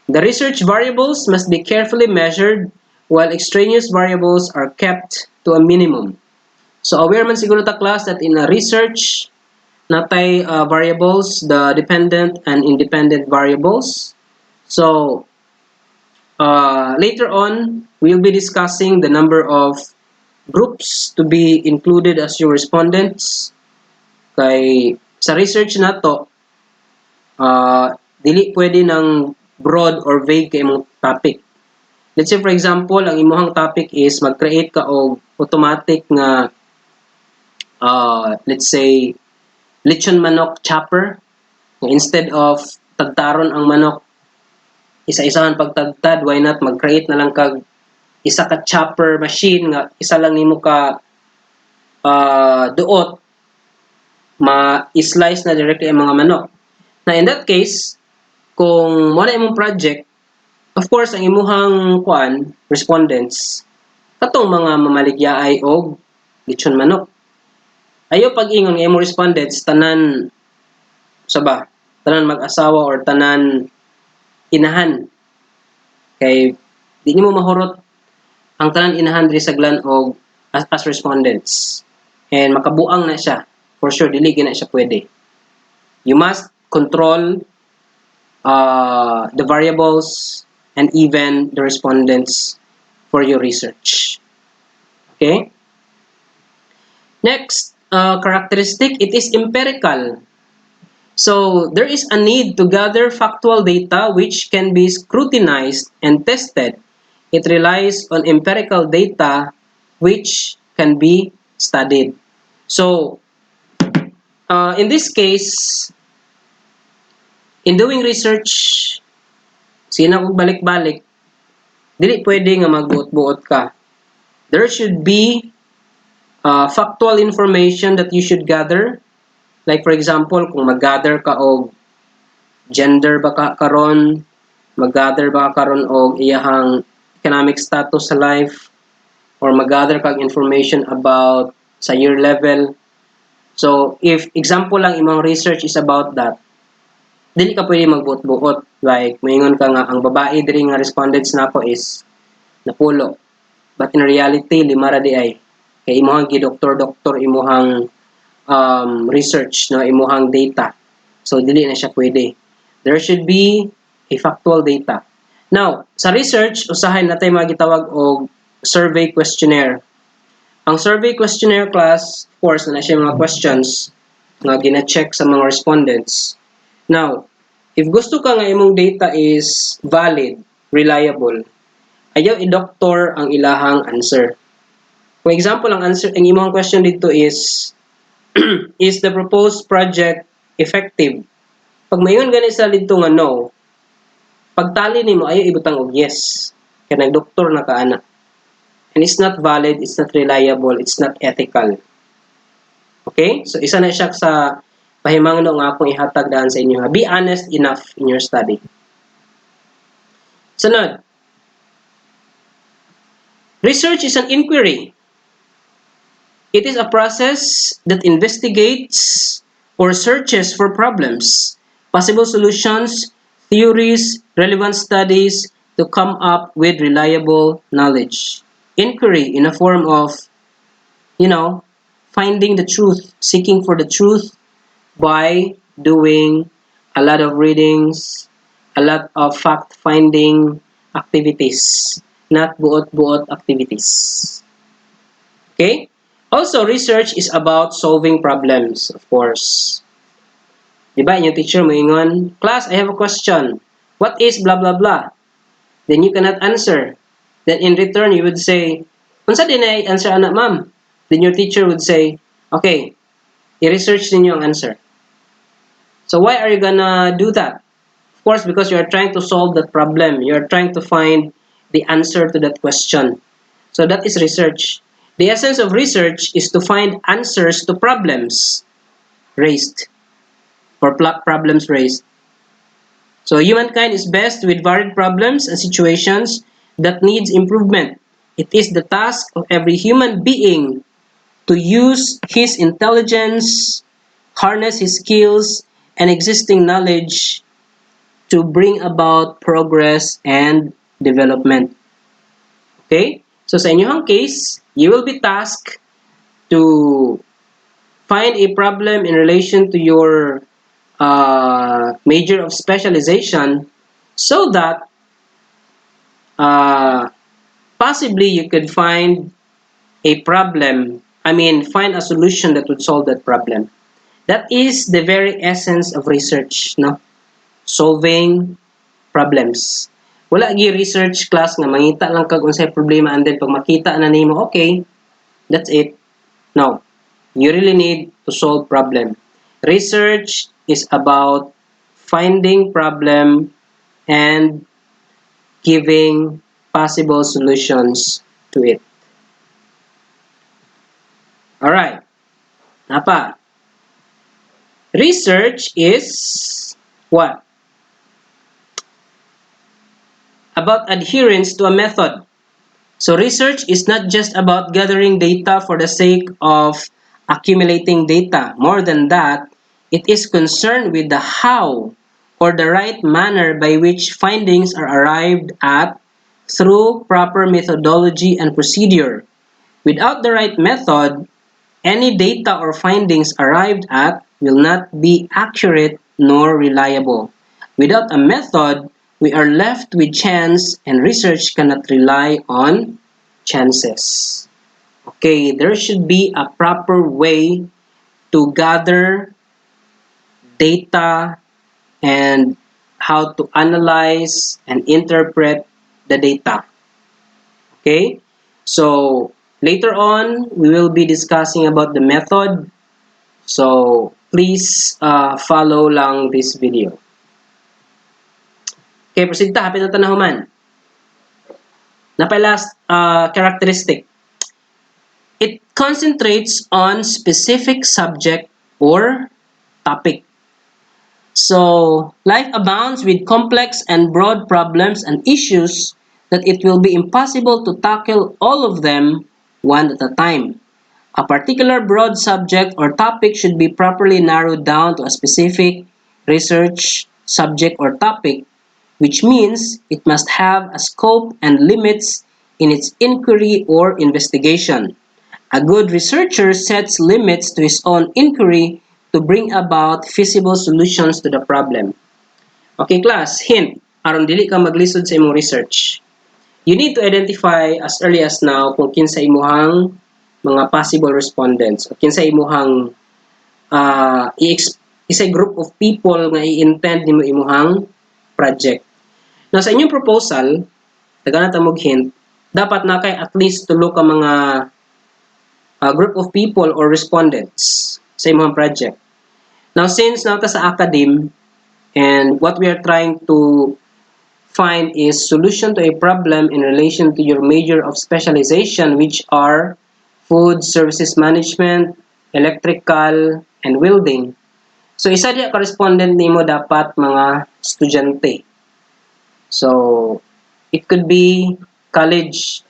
Speaker 1: The research variables must be carefully measured while extraneous variables are kept to a minimum. So aware man siguro ta class that in a research, natay variables, the dependent and independent variables. So later on, we'll be discussing the number of groups to be included as your respondents. Kay sa research na to, dili pwede ng broad or vague kay imong topic. Let's say for example, ang imong topic is mag-create ka og automatic nga let's say lechon manok chopper. Instead of tagtaron ang manok isa-isahan pagtagtad, why not mag-create na lang kag isa ka chopper machine nga isa lang nimo ka duot ma-slice na directly ang mga manok. Na in that case, kung mo na imong project, of course ang imuhang respondents katong mga mamaligyaay og lechon manok. Ayo pag-ingon nga imong respondents tanan tanan mag-asawa or tanan inahan. Kay di nimo mahurot ang tanan inahan diri sa glan og as respondents. And makabuang na siya. For sure dili gyud na siya pwede. You must control the variables and even the respondents for your research. Okay? Next characteristic, it is empirical. So, there is a need to gather factual data which can be scrutinized and tested. It relies on empirical data which can be studied. So, in this case, in doing research, sina kung balik-balik, dili pwede nga magbuot-buot ka. There should be factual information that you should gather. Like for example, kung mag-gather ka og gender ba ka karon, mag-gather ba ka karon og iyahang economic status sa life, or mag-gather kag information about sa year level. So, if example lang imong research is about that, dili ka pwede magbuot-buot. Like, maingon ka nga, ang babae diri nga respondents nako is napulo. But in reality, lima ra di ay. Kay imuhang gidoktor-doktor, imuhang research, no, imuhang data. So, dili na siya pwede. There should be a factual data. Now, sa research, usahay natay mga gitawag og survey questionnaire. Ang survey questionnaire class, of course, na siya mga questions nga gina-check sa mga respondents. Now, if gusto ka nga imong data is valid, reliable, ayaw i-doctor ang ilahang answer. For example, ang answer, ang imong question dito is is the proposed project effective? Pag mayon gani sa dito nga no, pagtali nimo ayaw ibutang og yes. Kaya nag-doktor na kaana. And it's not valid, it's not reliable, it's not ethical. Okay? So isa na siya sa pahimangno nga akong ihatag daan sa inyo. Be honest enough in your study. Sunod. Research is an inquiry. It is a process that investigates or searches for problems, possible solutions, theories, relevant studies to come up with reliable knowledge. Inquiry in a form of, finding the truth, seeking for the truth by doing a lot of readings, a lot of fact-finding activities, not buot-buot activities. Okay? Also, research is about solving problems, of course. Diba, yung teacher mo ingon, class, I have a question. What is blah blah blah? Then you cannot answer. Then in return, you would say, unsa din ay answer anak ma'am? Then your teacher would say, okay, i-research ninyo ang answer. So why are you gonna do that? Of course, because you are trying to solve that problem. You are trying to find the answer to that question. So that is research. The essence of research is to find answers to problems raised or problems raised. So humankind is best with varied problems and situations that needs improvement. It is the task of every human being to use his intelligence, harness his skills, and existing knowledge to bring about progress and development. Okay? So sa inyong case, you will be tasked to find a problem in relation to your major of specialization so that uh, possibly you could find a problem, find a solution that would solve that problem. That is the very essence of research, no? Solving problems. Wala gi research class nga mangita lang kag unsay problema and then pag makita na nimo, okay, that's it. No. You really need to solve problem. Research is about finding problem and giving possible solutions to it. Alright. Apa? Research is what? About adherence to a method. So research is not just about gathering data for the sake of accumulating data. More than that, it is concerned with the how or the right manner by which findings are arrived at through proper methodology and procedure. Without the right method, any data or findings arrived at will not be accurate nor reliable. Without a method, we are left with chance, and research cannot rely on chances. Okay, there should be a proper way to gather data and how to analyze and interpret the data. Okay, so later on, we will be discussing about the method. So please follow lang this video. Okay, proceed ta. Hapit na tanahuman. Napay last characteristic. It concentrates on specific subject or topic. So, life abounds with complex and broad problems and issues that it will be impossible to tackle all of them one at a time. A particular broad subject or topic should be properly narrowed down to a specific research subject or topic, which means it must have a scope and limits in its inquiry or investigation. A good researcher sets limits to his own inquiry to bring about feasible solutions to the problem. Okay, class, hint, aron dili ka maglisod sa imong research. You need to identify as early as now kung kinsa imuhang mga possible respondents o kinsa imuhang isay group of people nga i-intend nimo imuhang project. Now, sa inyong proposal, tagana ta mog hint, dapat na kay at least tulo ka mga group of people or respondents sa imong project. Now, since nata sa academe, and what we are trying to find is solution to a problem in relation to your major of specialization, which are food services management, electrical, and welding. So, isa diya correspondent nimo dapat mga estudyante. So, it could be college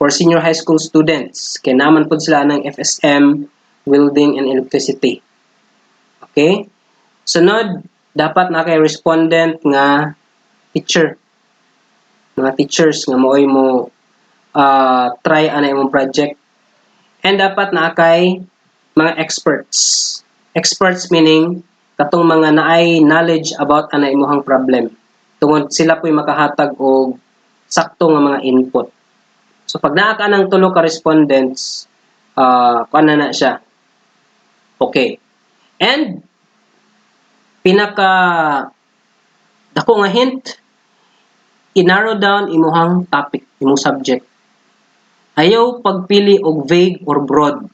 Speaker 1: or senior high school students. Kaya naman po sila ng FSM, welding, and electricity. Okay? Sunod, dapat na kay respondent nga teacher. Mga teachers nga mo'y mo try ana imong project. And dapat na kay mga experts. Experts meaning katong mga naay knowledge about ana imong problem. Tungod sila po'y makahatag og sakto nga mga input. So pag naa ka ng tulo ka respondents, paano na siya. Okay. And pinaka dako nga hint, i-narrow down imuhang topic, imong subject. Ayaw pagpili og vague or broad.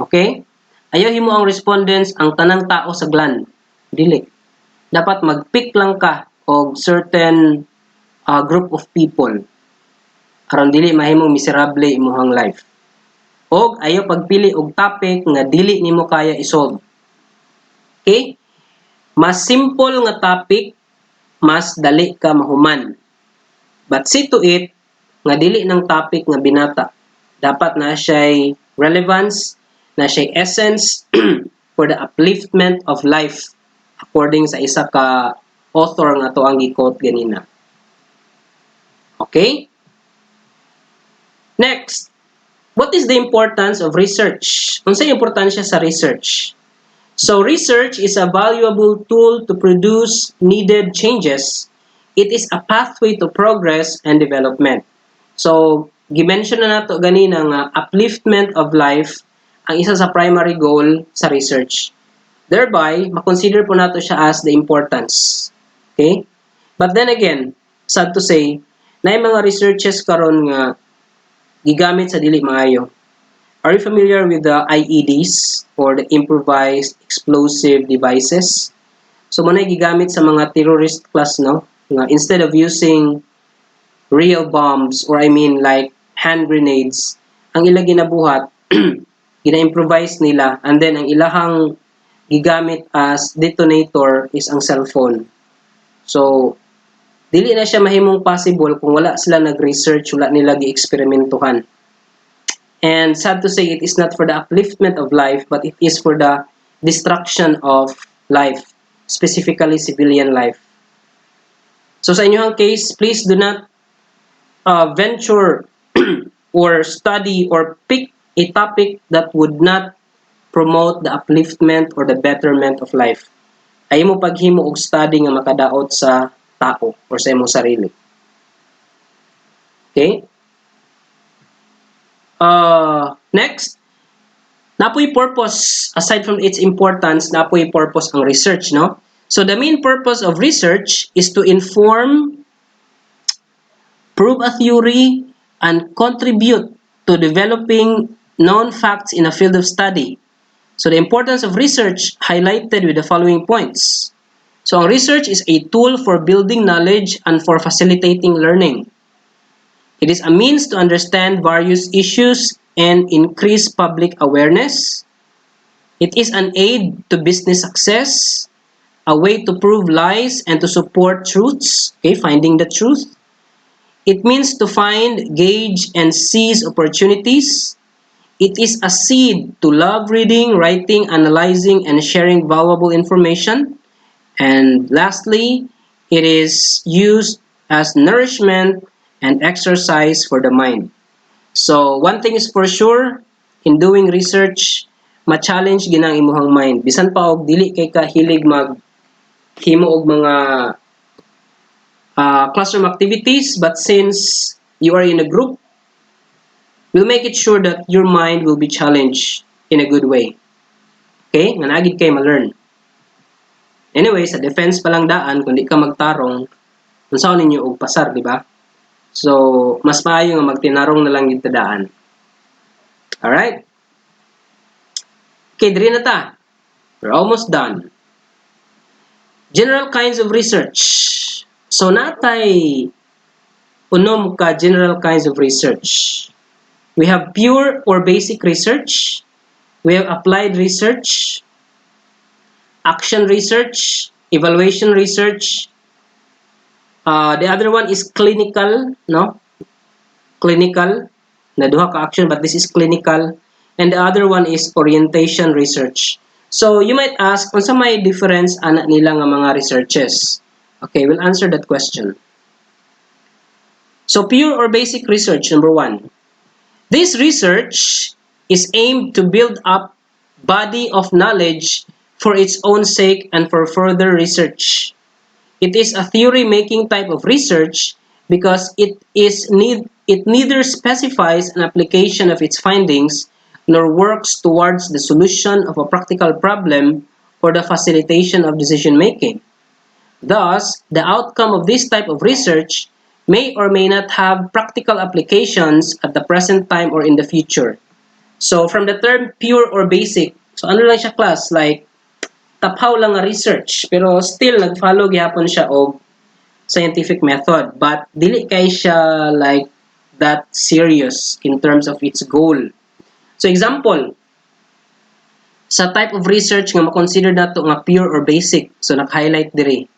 Speaker 1: Okay? Ayaw himo ang respondents ang tanang tao sa gland. Dili. Dapat mag-pick lang ka og certain group of people. Aron dili mahimong miserable imuhang life. Og ayaw pagpili og topic nga dili nimo kaya isolve. Okay? Mas simple nga topic, mas dali ka mahuman. But see to it, nga dili ng topic nga binata. Dapat na siya'y relevance, na siya'y essence for the upliftment of life according sa isa ka author nga to ang gi-quote ganina. Okay? Next, what is the importance of research? Unsay importansya sa research? So research is a valuable tool to produce needed changes. It is a pathway to progress and development. So, gimension na nato ganina nga upliftment of life ang isa sa primary goal sa research. Thereby, makonsider po nato siya as the importance. Okay? But then again, sad to say, na yung mga researches karon nga gigamit sa dili maayo. Are you familiar with the IEDs or the improvised explosive devices? So, muna gigamit sa mga terrorist class, no? Instead of using real bombs or I mean like hand grenades, ang ila ginabuhat, gina-improvise nila and then ang ilahang gigamit as detonator is ang cellphone. So, dili na siya mahimong possible kung wala sila nag-research, wala nila gi-eksperimentuhan. And sad to say, it is not for the upliftment of life, but it is for the destruction of life, specifically civilian life. So sa inyong case, please do not venture or study or pick a topic that would not promote the upliftment or the betterment of life. Ayaw mo paghimo og study nga makadaot sa tao or sa imong sarili. Okay? Next, napoy purpose, aside from its importance, napoy purpose ang research, no? So the main purpose of research is to inform, prove a theory, and contribute to developing known facts in a field of study. So the importance of research highlighted with the following points. So research is a tool for building knowledge and for facilitating learning. It is a means to understand various issues and increase public awareness. It is an aid to business success, a way to prove lies and to support truths, okay, finding the truth. It means to find, gauge, and seize opportunities. It is a seed to love reading, writing, analyzing, and sharing valuable information. And lastly, it is used as nourishment and exercise for the mind. So, one thing is for sure, in doing research, ma-challenge ginang imuhang mind. Bisan pa og dili kay ka hilig himo og mga classroom activities, but since you are in a group, we'll make it sure that your mind will be challenged in a good way. Okay? Nga nagid kay ma-learn. Anyway, sa defense pa lang daan, kung di ka magtarong, unsaon ninyo og pasar, di ba? So, mas maayo nga magtinarong na lang yung tadaan. Alright? Okay, diri na ta. We're almost done. General kinds of research. So, natay unom ka general kinds of research. We have pure or basic research. We have applied research, action research, evaluation research. The other one is clinical, no? Clinical. Na duha ka action, but this is clinical. And the other one is orientation research. So, you might ask, unsa may difference ana nila nga mga researches? Okay, we'll answer that question. So, pure or basic research, number one. This research is aimed to build up body of knowledge for its own sake and for further research. It is a theory-making type of research because it neither specifies an application of its findings nor works towards the solution of a practical problem or the facilitation of decision making. Thus, the outcome of this type of research may or may not have practical applications at the present time or in the future. So, from the term pure or basic, so ano lang siya class, like, taphaw lang nga research, pero still, nag-follow gyapon siya og scientific method, but dili kay siya like that serious in terms of its goal. So, example, sa type of research nga makonsider nato nga pure or basic, so nag-highlight diri.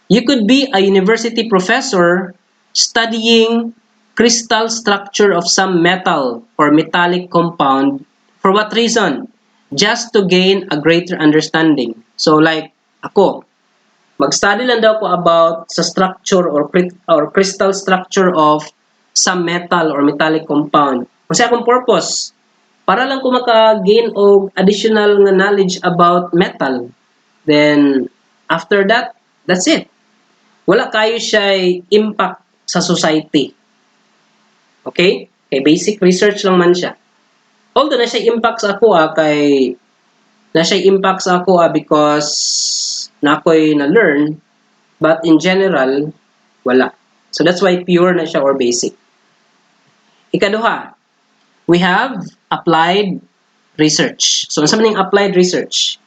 Speaker 1: You could be a university professor studying crystal structure of some metal or metallic compound. For what reason? Just to gain a greater understanding. So like ako, mag-study lang daw ko about sa structure or crystal structure of some metal or metallic compound. Kasi akong purpose, para lang ko maka-gain og additional knowledge about metal. Then after that, that's it. Wala kayo siya impact sa society. Okay? Kay basic research lang man siya. Although na siya impact sa ako because na ako'y na-learn, but in general, wala. So that's why pure na siya or basic. Ikaduha, we have applied research. So, ano sa applied research?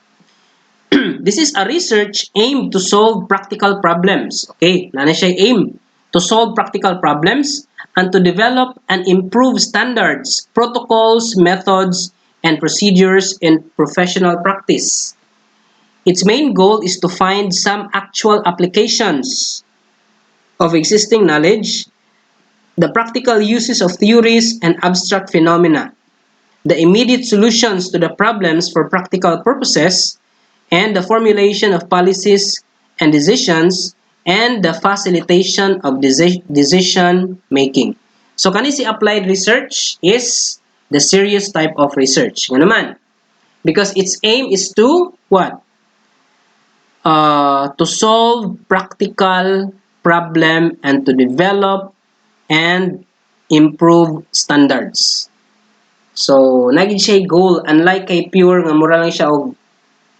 Speaker 1: This is a research aimed to solve practical problems. Okay, nana siya aim to solve practical problems and to develop and improve standards, protocols, methods, and procedures in professional practice. Its main goal is to find some actual applications of existing knowledge, the practical uses of theories and abstract phenomena, the immediate solutions to the problems for practical purposes, and the formulation of policies and decisions, and the facilitation of decision making. So kani si applied research is the serious type of research. Nga naman, because its aim is to what? To solve practical problem and to develop and improve standards. So naging siya goal, unlike kay pure nga mura lang siya og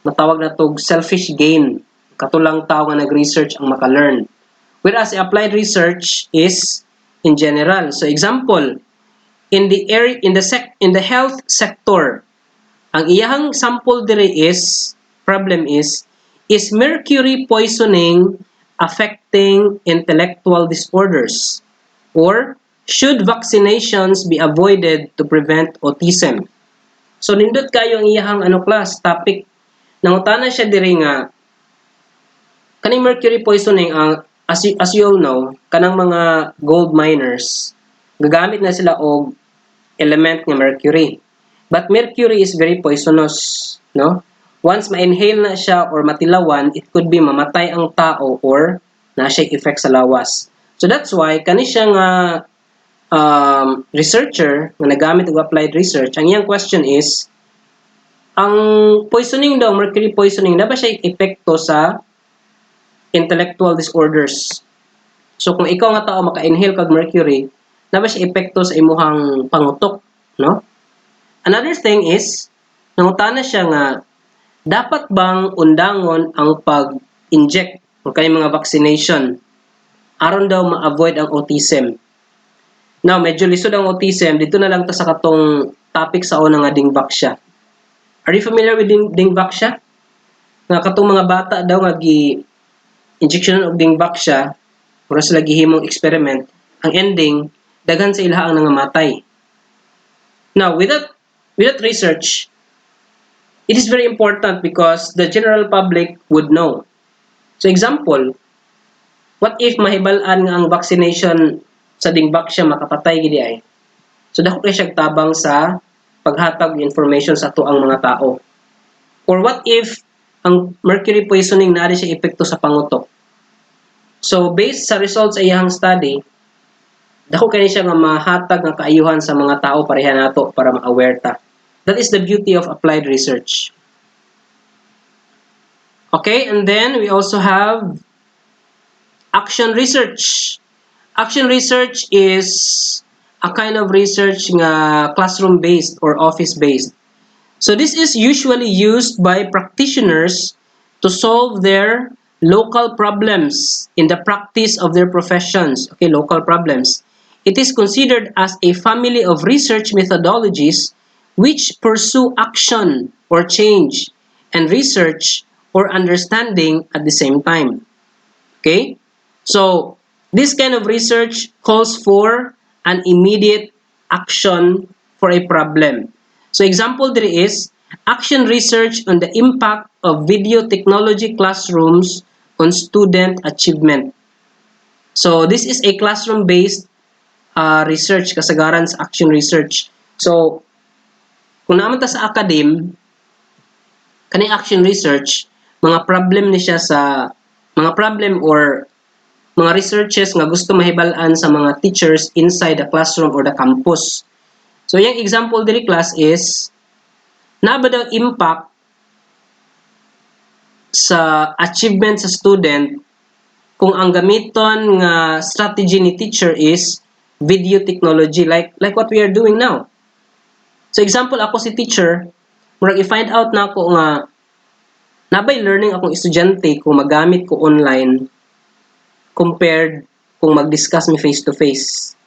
Speaker 1: matawag na tog selfish gain, katulang tao nga nag-research ang maka-learn. Whereas applied research is in general. So example, in the health sector, ang iyahang sample dire is mercury poisoning affecting intellectual disorders, or should vaccinations be avoided to prevent autism? So nindot kayo ang iyahang class topic. Nangutana siya diri nga kaning mercury poisoning, ang as you all know, kanang mga gold miners gagamit na sila og element nga mercury. But mercury is very poisonous, no? Once ma-inhale na siya or matilawan, it could be mamatay ang tao or na siya effect sa lawas. So that's why kani siya nga researcher nga nagamit og applied research, ang iyang question is, ang poisoning daw, mercury poisoning, na ba siya epekto sa intellectual disorders? So kung ikaw nga tao maka-inhale kag mercury, na ba siya epekto sa imuhang pangutok, no? Another thing is, nangutana siya nga, dapat bang undangon ang pag-inject o kay mga vaccination aron daw ma-avoid ang autism? Now, medyo lisod ang autism, dito na lang ta sa katong topic sa una nga dingback siya. Are you familiar with dingback siya? Nga katong mga bata daw nga gi-injection og dingback siya, para sila gihimong experiment, ang ending, daghan sa ilaha ang nangamatay. Now, with that research, it is very important because the general public would know. So example, what if mahibal-an nga ang vaccination sa dingback siya makapatay gidi ay? So dako kay siya tabang sa paghatag information sa tuang mga tao. Or what if ang mercury poisoning na siya epekto sa pangutok? So based sa results sa iyang study, dako kay siya nga mahatag nga kaayuhan sa mga tao pareha nato para ma-aware ta. That is the beauty of applied research. Okay, and then we also have action research. Action research is a kind of research nga classroom-based or office-based. So this is usually used by practitioners to solve their local problems in the practice of their professions. Okay, local problems. It is considered as a family of research methodologies which pursue action or change and research or understanding at the same time. Okay? So, this kind of research calls for an immediate action for a problem. So, example there is action research on the impact of video technology classrooms on student achievement. So, this is a classroom-based research, kasagaran sa action research. So, kung naman ta sa academe, kaning action research, mga problem ni siya sa mga problem or mga researches nga gusto mahibal-an sa mga teachers inside the classroom or the campus. So, yung example diri class is, na ba daw impact sa achievement sa student kung ang gamiton nga strategy ni teacher is video technology like what we are doing now. So, example, ako si teacher, murag i-find out na ako nga nabay learning akong estudyante kung magamit ko online compared kung mag-discuss mi face-to-face.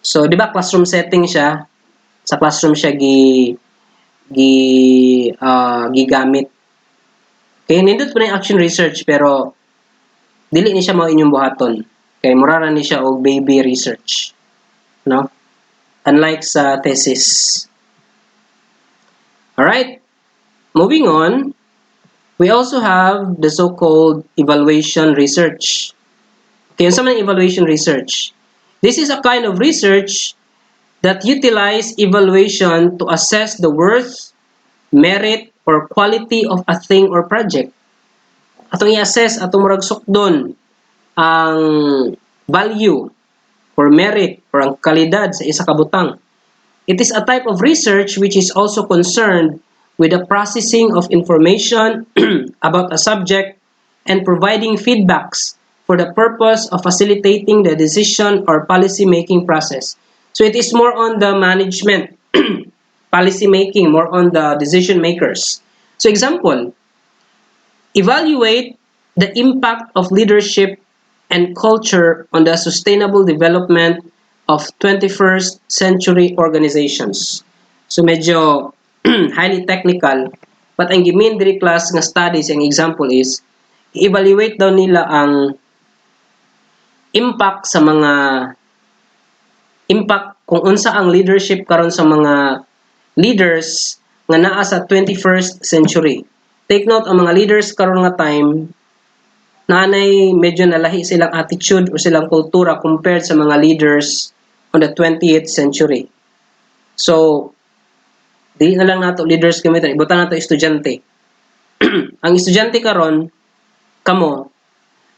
Speaker 1: So, di ba classroom setting siya? Sa classroom siya gigamit. Kaya nindot po na yung action research pero dili ni siya mao inyong buhaton. Kaya murara ni siya og baby research. No? Unlike sa thesis. Alright. Moving on, we also have the so-called evaluation research. Okay, sa mga evaluation research. This is a kind of research that utilize evaluation to assess the worth, merit, or quality of a thing or project. Atong i-assess, atong murag sukdon ang value or merit or ang kalidad sa isa ka butang. It is a type of research which is also concerned with the processing of information about a subject and providing feedbacks for the purpose of facilitating the decision or policy-making process. So it is more on the management, policy-making, more on the decision makers. So example, evaluate the impact of leadership and culture on the sustainable development of 21st century organizations. So medyo highly technical, but ang gimin diri class nga studies, ang example is, evaluate daw nila ang impact sa mga impact kung unsa ang leadership karon sa mga leaders nga naa sa 21st century. Take note, ang mga leaders karon nga time nanay medyo nalahi silang attitude o silang kultura compared sa mga leaders on the 20th century. So, di na lang nato leaders gamiton, ibutan nato estudyante. Ang estudyante karon kamo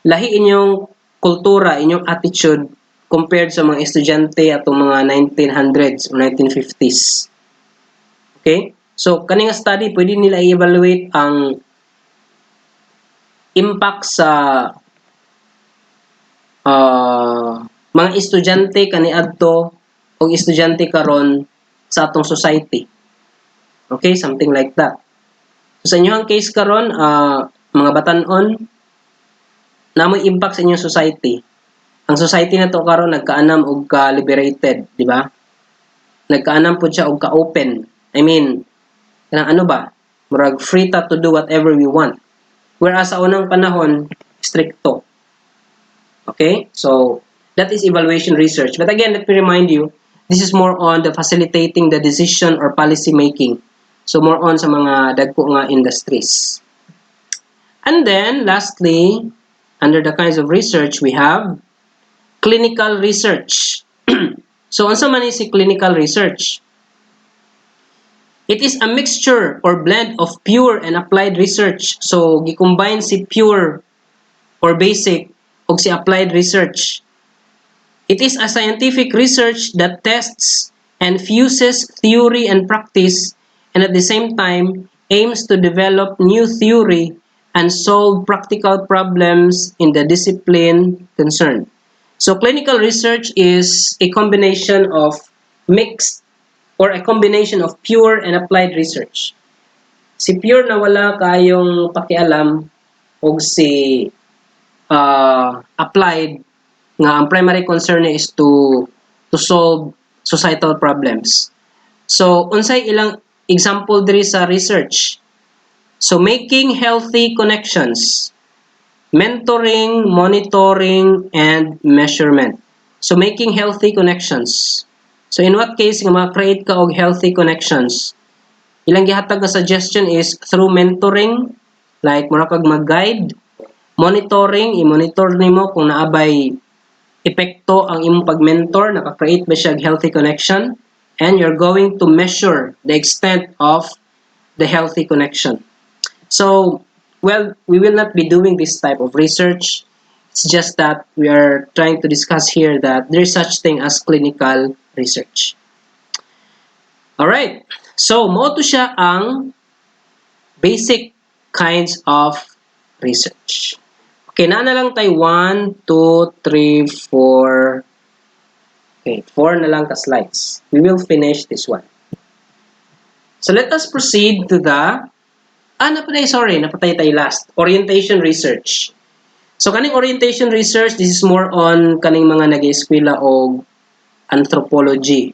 Speaker 1: lahi inyong kultura, inyong attitude compared sa mga estudyante atong mga 1900s o 1950s. Okay? So, kaning study, pwede nila i-evaluate ang impact sa mga estudyante kaniadto o estudyante karon sa atong society. Okay? Something like that. So, sa inyong case karon, mga batan-on, namoy impact sa inyong society. Ang society na to karon nagkaanam og ka-liberated, di ba? Nagkaanam pud siya og ka-open. I mean, kanang ano ba? Murag free ta to do whatever we want. Whereas sa unang panahon, stricto. Okay? So, that is evaluation research. But again, let me remind you, this is more on the facilitating the decision or policy making. So, more on sa mga dagko nga industries. And then, lastly, under the kinds of research, we have clinical research. So, unsa man is clinical research? It is a mixture or blend of pure and applied research. So, gi-combine si pure or basic ug si applied research. It is a scientific research that tests and fuses theory and practice and at the same time aims to develop new theory and solve practical problems in the discipline concerned. So clinical research is a combination of mixed or a combination of pure and applied research. Si pure na wala kayong pakialam o si applied nga ang primary concern niya is to solve societal problems. So unsay ilang example diri sa research? So making healthy connections, mentoring, monitoring, and measurement. So making healthy connections. So in what case nga ma-create ka og healthy connections? Ilang gihatag nga suggestion is through mentoring, like mura kag mag-guide, monitoring, i-monitor nimo kung naabay epekto ang imong pag-mentor, naka-create ba siya healthy connection, and you're going to measure the extent of the healthy connection. So, well, we will not be doing this type of research. It's just that we are trying to discuss here that there is such thing as clinical research. Alright, so mo to siya ang basic kinds of research. Okay, na lang tayo 1, 2, 3, 4. Okay, 4 na lang ka slides. We will finish this one. So let us proceed to the napatay tayo last. Orientation research. So kaning orientation research, this is more on kaning mga nag-eskwela og anthropology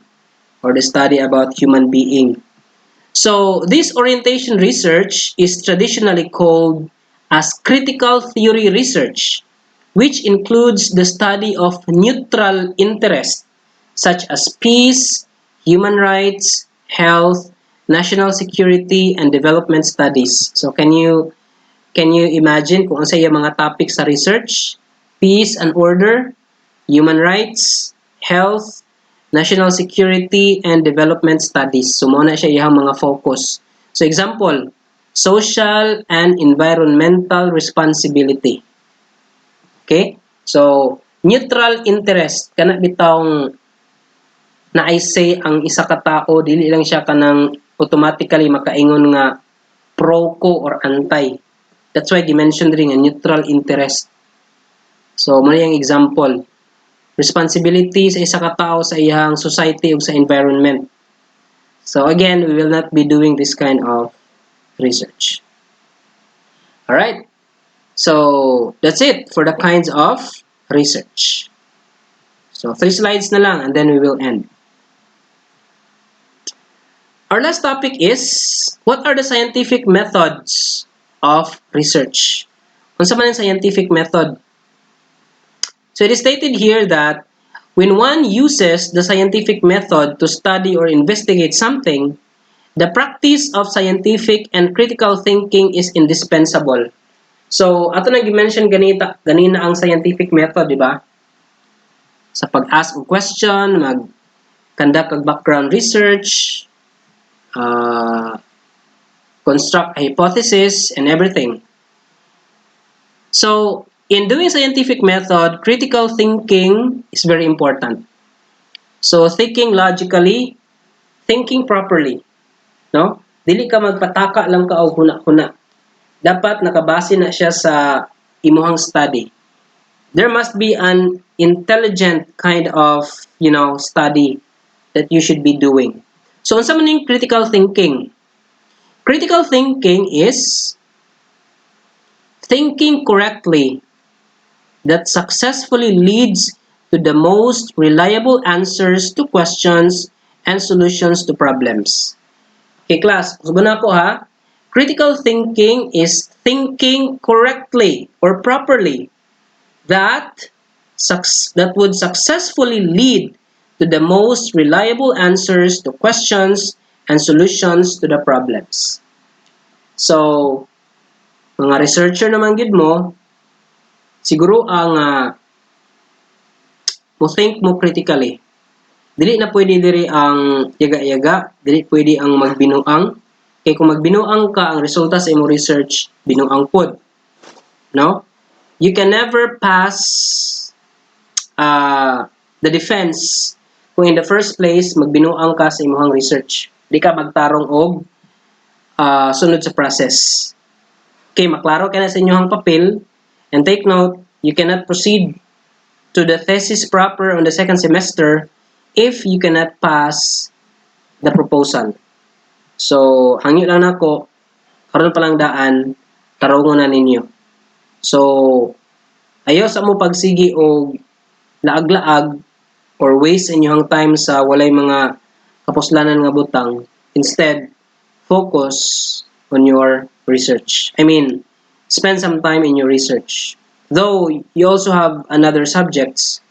Speaker 1: or the study about human being. So this orientation research is traditionally called as critical theory research, which includes the study of neutral interests such as peace, human rights, health, national security, and development studies. So can you imagine kung ano sa mga topics sa research? Peace and order, human rights, health, national security, and development studies. So muna siya iyang mga focus. So example, social and environmental responsibility. Okay? So neutral interest kana bitawng na I say ang isa ka tao dili lang siya kanang automatically makaingon nga pro ko or anti. That's why gi-mention rin nga neutral interest. So mo yung example. Responsibility sa isa ka tao sa iyang society ug sa environment. So again, we will not be doing this kind of research. All right. So that's it for the kinds of research. So 3 slides na lang and then we will end. Our last topic is, what are the scientific methods of research? Unsa man ang scientific method? So it is stated here that when one uses the scientific method to study or investigate something, the practice of scientific and critical thinking is indispensable. So, ato na gi-mention ganina ang scientific method, di ba? Sa pag-ask of question, mag-conduct of background research, construct a hypothesis, and everything. So, in doing scientific method, critical thinking is very important. So, thinking logically, thinking properly. No? Dili ka magpataka lang ka o huna-huna. Dapat nakabase na siya sa imuhang study. There must be an intelligent kind of, study that you should be doing. So, unsa man yung critical thinking? Critical thinking is thinking correctly that successfully leads to the most reliable answers to questions and solutions to problems. Okay, class, subukan ako ha. Critical thinking is thinking correctly or properly that would successfully lead to the most reliable answers to questions and solutions to the problems. So, mga researcher naman gid mo, siguro ang mo think mo critically. Dili na pwede diri ang yaga-yaga, dili pwede ang magbinuang. Kaya kung magbinuang ka, ang resulta sa imong research, binuang pod. No? You can never pass the defense kung in the first place, magbinuang ka sa imong research. Di ka magtarong og sunod sa process. Okay, maklaro ka na sa inyong papel, and take note, you cannot proceed to the thesis proper on the second semester if you cannot pass the proposal. So, hangyo lang nako, karon pa lang daan, tarungon na ninyo. So, ayaw sa mo pagsigi og laag-laag or waste inyong time sa walay mga kapuslanan nga butang. Instead, focus on your research. I mean, spend some time in your research. Though you also have another subjects,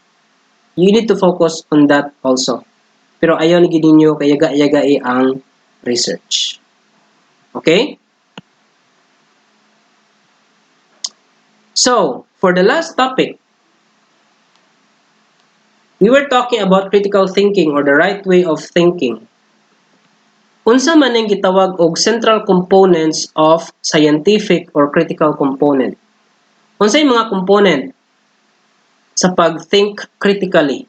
Speaker 1: you need to focus on that also. Pero ayaw ni gid ninyo kay yaga-yagai ang research. Okay? So, for the last topic, we were talking about critical thinking or the right way of thinking. Unsa man ang gitawag og central components of scientific or critical component? Unsay mga component sa pag-think critically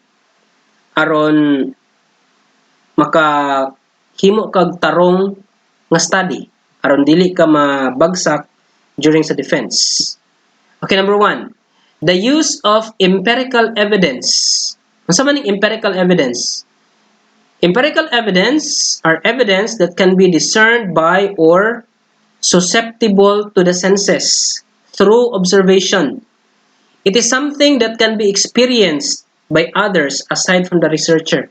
Speaker 1: aron makahimo kag tarong nga study aron dili ka mabagsak during sa defense. Okay, number 1, the use of empirical evidence. Unsa man ang empirical evidence? Empirical evidence are evidence that can be discerned by or susceptible to the senses through observation. It is something that can be experienced by others aside from the researcher.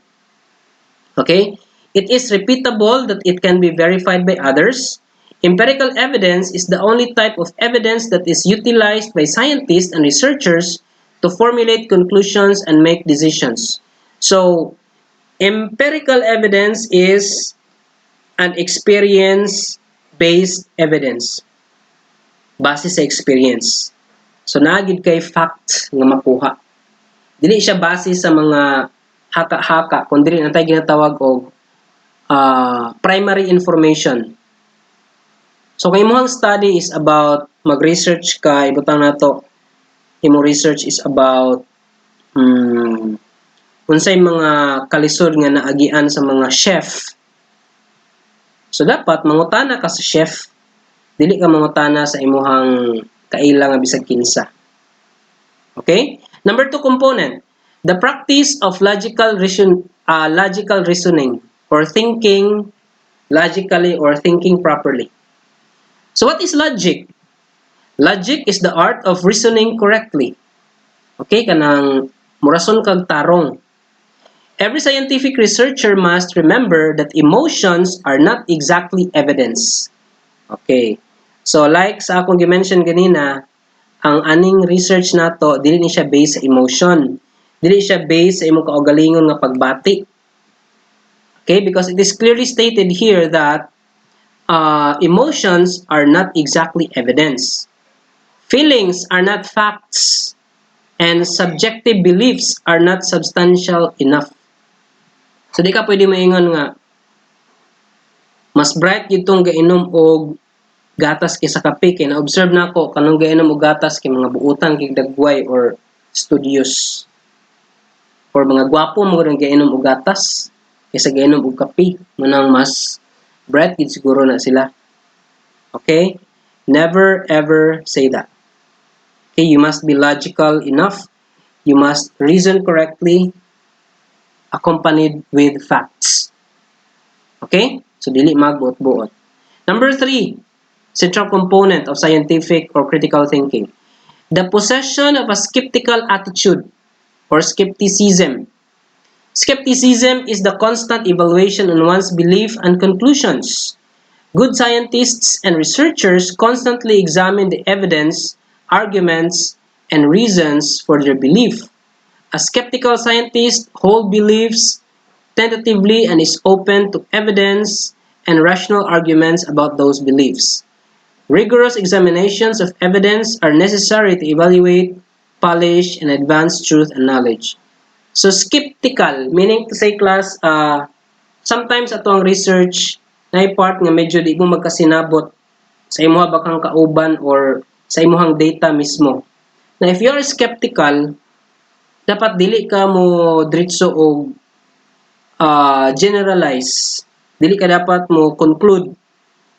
Speaker 1: Okay? It is repeatable that it can be verified by others. Empirical evidence is the only type of evidence that is utilized by scientists and researchers to formulate conclusions and make decisions. So, empirical evidence is an experience-based evidence. Base sa experience. So, naagid kay fact nga makuha. Dili siya base sa mga haka-haka, kundi rin ang tayo ginatawag og primary information. So, kung imong study is about mag-research ka, ibutang nato, imong research is about unsay mga kalisod nga naagian sa mga chef. So, dapat mangutana ka sa chef. Dili ka mangutana sa imuhang kaila nga bisag kinsa. Okay? Number 2 component, the practice of logical reasoning or thinking logically or thinking properly. So what is logic? Logic is the art of reasoning correctly. Okay, kanang murason kag tarong. Every scientific researcher must remember that emotions are not exactly evidence. Okay. So like sa akong gi-mention ganina, ang aning research nato dili ni siya based sa emotion. Dili siya based sa imong kaugalingon nga pagbati. Okay, because it is clearly stated here that emotions are not exactly evidence. Feelings are not facts, and subjective beliefs are not substantial enough. So di ka pwede maingon nga mas bright gitong gainom og gatas kaysa kape, kay na-observe na ako kanong gainom og gatas kay mga buutan kay dagway or studios. Or mga gwapo mo rin gainom og gatas kaysa gainom og kape, manang mas bright gid siguro na sila. Okay? Never ever say that. Okay, you must be logical enough. You must reason correctly accompanied with facts. Okay? So dili magbuot-buot. Number 3, central component of scientific or critical thinking, the possession of a skeptical attitude or skepticism. Skepticism is the constant evaluation on one's belief and conclusions. Good scientists and researchers constantly examine the evidence, arguments, and reasons for their belief. A skeptical scientist holds beliefs tentatively and is open to evidence and rational arguments about those beliefs. Rigorous examinations of evidence are necessary to evaluate, polish, and advance truth and knowledge. So, skeptical, meaning to say class, sometimes ato ang research, na part nga medyo di mo magkasinabot sa imuha bakang kauban or sa imuhang data mismo. Na if you are skeptical, dapat dili ka mo diretso og generalize. Dili ka dapat mo conclude.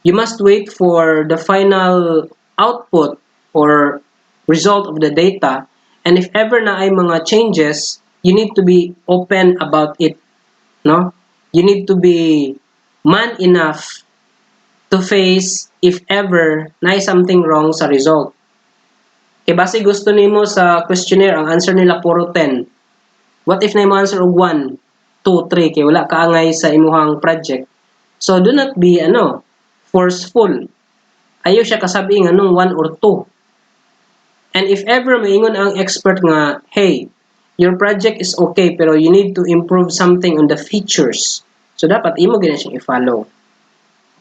Speaker 1: You must wait for the final output or result of the data
Speaker 2: And if ever na ay mga changes, you need to be open about it, no? You need to be man enough to face if ever na ay something wrong sa result. Kaya base gusto nimo sa questionnaire, ang answer nila puro 10. What if na mo answer og 1, 2, 3 kay wala kaangay sa imuhang project. So do not be forceful. Ayaw siya kasabi nga nung 1 or 2. And if ever maingon ang expert nga, hey, your project is okay pero you need to improve something on the features. So dapat imo gina siyang i-follow.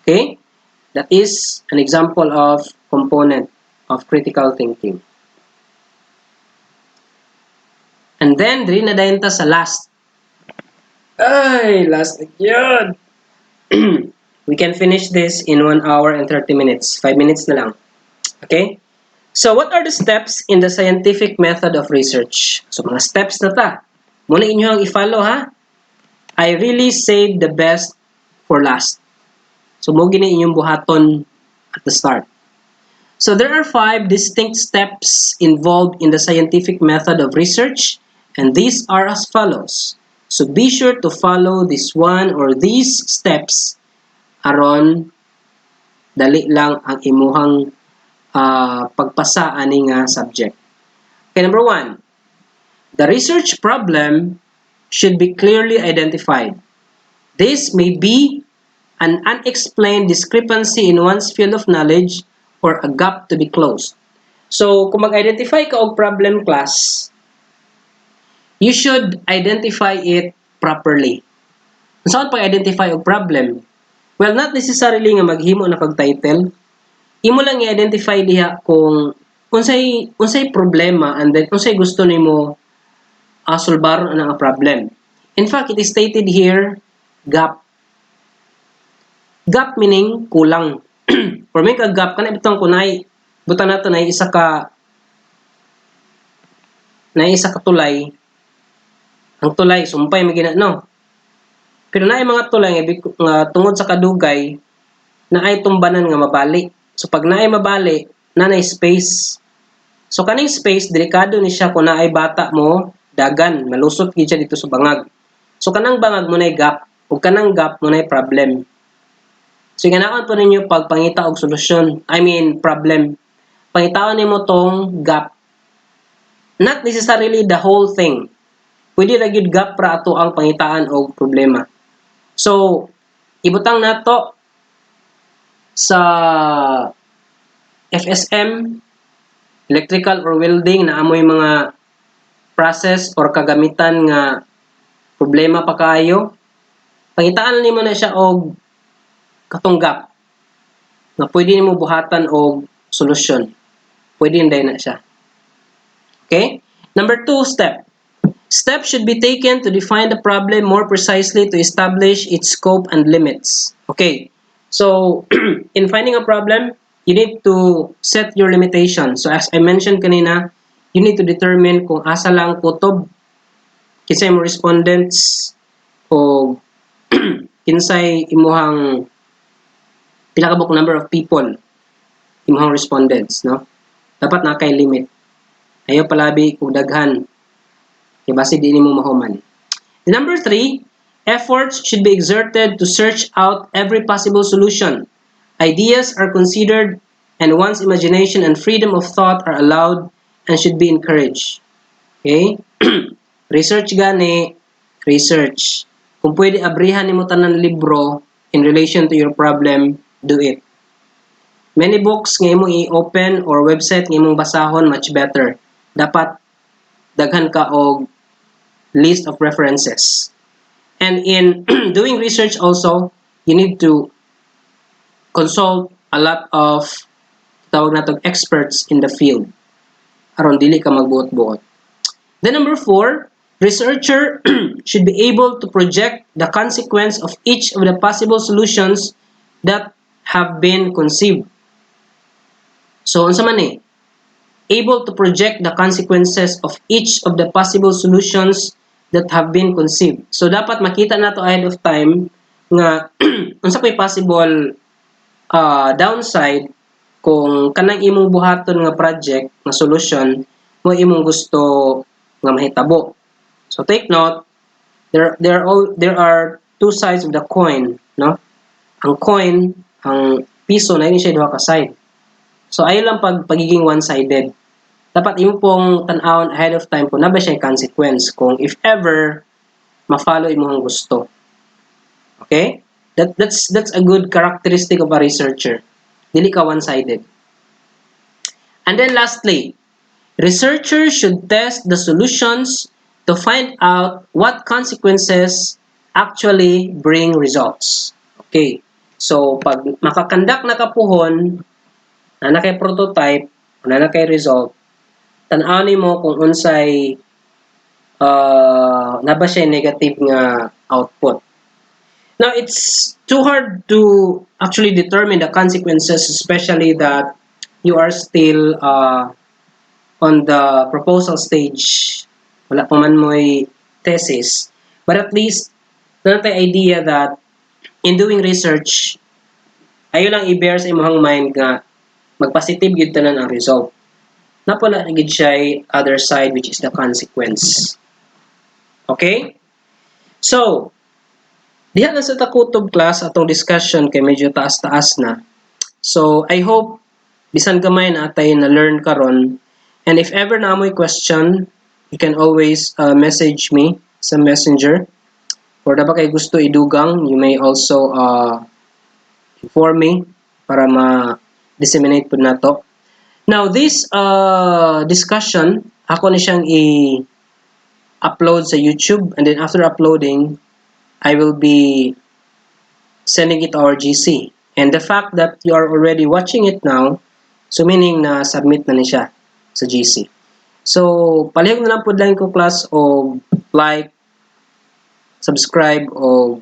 Speaker 2: Okay? That is an example of component of critical thinking. And then, diri na dayon ta sa last. Ay, last yun. We can finish this in 1 hour and 30 minutes. 5 minutes na lang. Okay? So, what are the steps in the scientific method of research? So, mga steps na ta. Muna inyo ang i-follow, ha? I really saved the best for last. So, mo gini inyong buhaton at the start. So, there are 5 distinct steps involved in the scientific method of research, and these are as follows. So, be sure to follow this one or these steps aron dali lang ang imuhang pagpasa ani nga subject. Okay, number 1. The research problem should be clearly identified. This may be an unexplained discrepancy in one's field of knowledge or a gap to be closed. So, kung mag-identify ka og problem class, you should identify it properly. Saan pag-identify og problem? Well, not necessarily nga maghimo na kag title. Imo lang i-identify diha kung unsay problema and then unsay gusto nimo solbaron ana nga problem. In fact, it is stated here, gap. Gap meaning kulang. For me ka gap kana bitong kunay butan nato na isa ka tulay. Ang tulay sumpay magina no. Pero naay mga tulay nga tungod sa kadugay naay tumbanan nga mabali. So pag naay mabali, nanay space. So kaning space delikado ni siya kung naay bata mo dagan, malusot gid siya dito sa bangag. So kanang bangag mo nay gap, ug kanang gap mo nay problem. So ganaon po ninyo pagpangita og solusyon. I mean problem. Pangitawan nimo tong gap. Not necessarily the whole thing. Pwede ra gyud gap ra ato ang pangitaan og problema. So ibutang nato sa FSM, electrical or welding na amoy mga process or kagamitan nga problema pa kaayo. Pangitaan nimo na siya og katong gap na pwede nimo buhatan og solusyon. Pwede hinday na siya. Okay? Number 2 step. Steps should be taken to define the problem more precisely to establish its scope and limits. Okay. So, in finding a problem, you need to set your limitations. So, as I mentioned kanina, you need to determine kung asa lang kutob, kinsay mo respondents, o kinsay imuhang pila ka buk number of people imuhang respondents, no? Dapat na kay limit. Ayaw palabi kung daghan. Kaya basi di nimo mahuman. Number 3, efforts should be exerted to search out every possible solution. Ideas are considered and one's imagination and freedom of thought are allowed and should be encouraged. Okay? Research gani, research. Kung pwede abrihan nimo tanan libro in relation to your problem, do it. Many books nga imong i-open or website nga imong basahon, much better. Dapat daghan ka og list of references. And in doing research also, you need to consult a lot of tawag natong experts in the field. Aron dili ka magbuot-buot. Then number 4, researcher should be able to project the consequence of each of the possible solutions that have been conceived. So, unsa man eh? Able to project the consequences of each of the possible solutions that have been conceived. So, dapat makita nato ahead of time nga unsa pay possible downside kung kanang imong buhaton nga project nga solution mo imong gusto nga mahitabo. So take note, there are two sides of the coin, no? Ang coin, ang piso na yun siya duha ka side. So ayo lang pagiging one-sided. Dapat imo pong tan-awon ahead of time kung na ba siya consequence kung if ever ma-follow imong gusto. Okay? That's a good characteristic of a researcher. Dili ka one-sided. And then lastly, researchers should test the solutions to find out what consequences actually bring results. Okay. So, pag makakandak na kapuhon, na kay prototype, na kay result, tan-awon mo kung unsay na ba siya negative nga output. Now, it's too hard to actually determine the consequences, especially that you are still on the proposal stage. Wala pa man mo'y thesis. But at least, natin idea that in doing research, ayo lang i-bear sa imong mind nga magpositive gyud tanan ang result. Napala na gyud siya other side which is the consequence. Okay? So, diha na sa takutob class atong discussion kay medyo taas-taas na. So, I hope bisan gamay na atay na learn karon. And if ever na amoy question, you can always message me sa messenger. Or dapat kay gusto idugang, you may also inform me para ma-disseminate po na to. Now, this discussion, ako na siyang i-upload sa YouTube. And then after uploading, I will be sending it to our GC. And the fact that you are already watching it now, so meaning na submit na ni siya sa GC. So, palihog na lang po lang ko class o like, subscribe o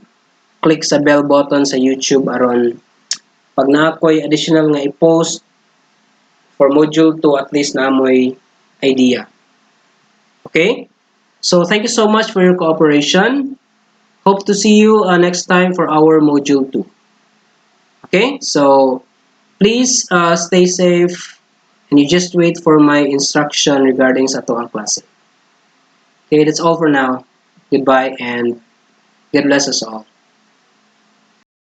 Speaker 2: click sa bell button sa YouTube aron pag na-ako'y additional nga i-post for module 2 at least na amoy idea. Okay? So, thank you so much for your cooperation. Hope to see you next time for our module 2. Okay? So, please stay safe and you just wait for my instruction regarding sa ato ang klase. Okay, that's all for now. Goodbye and God bless us all.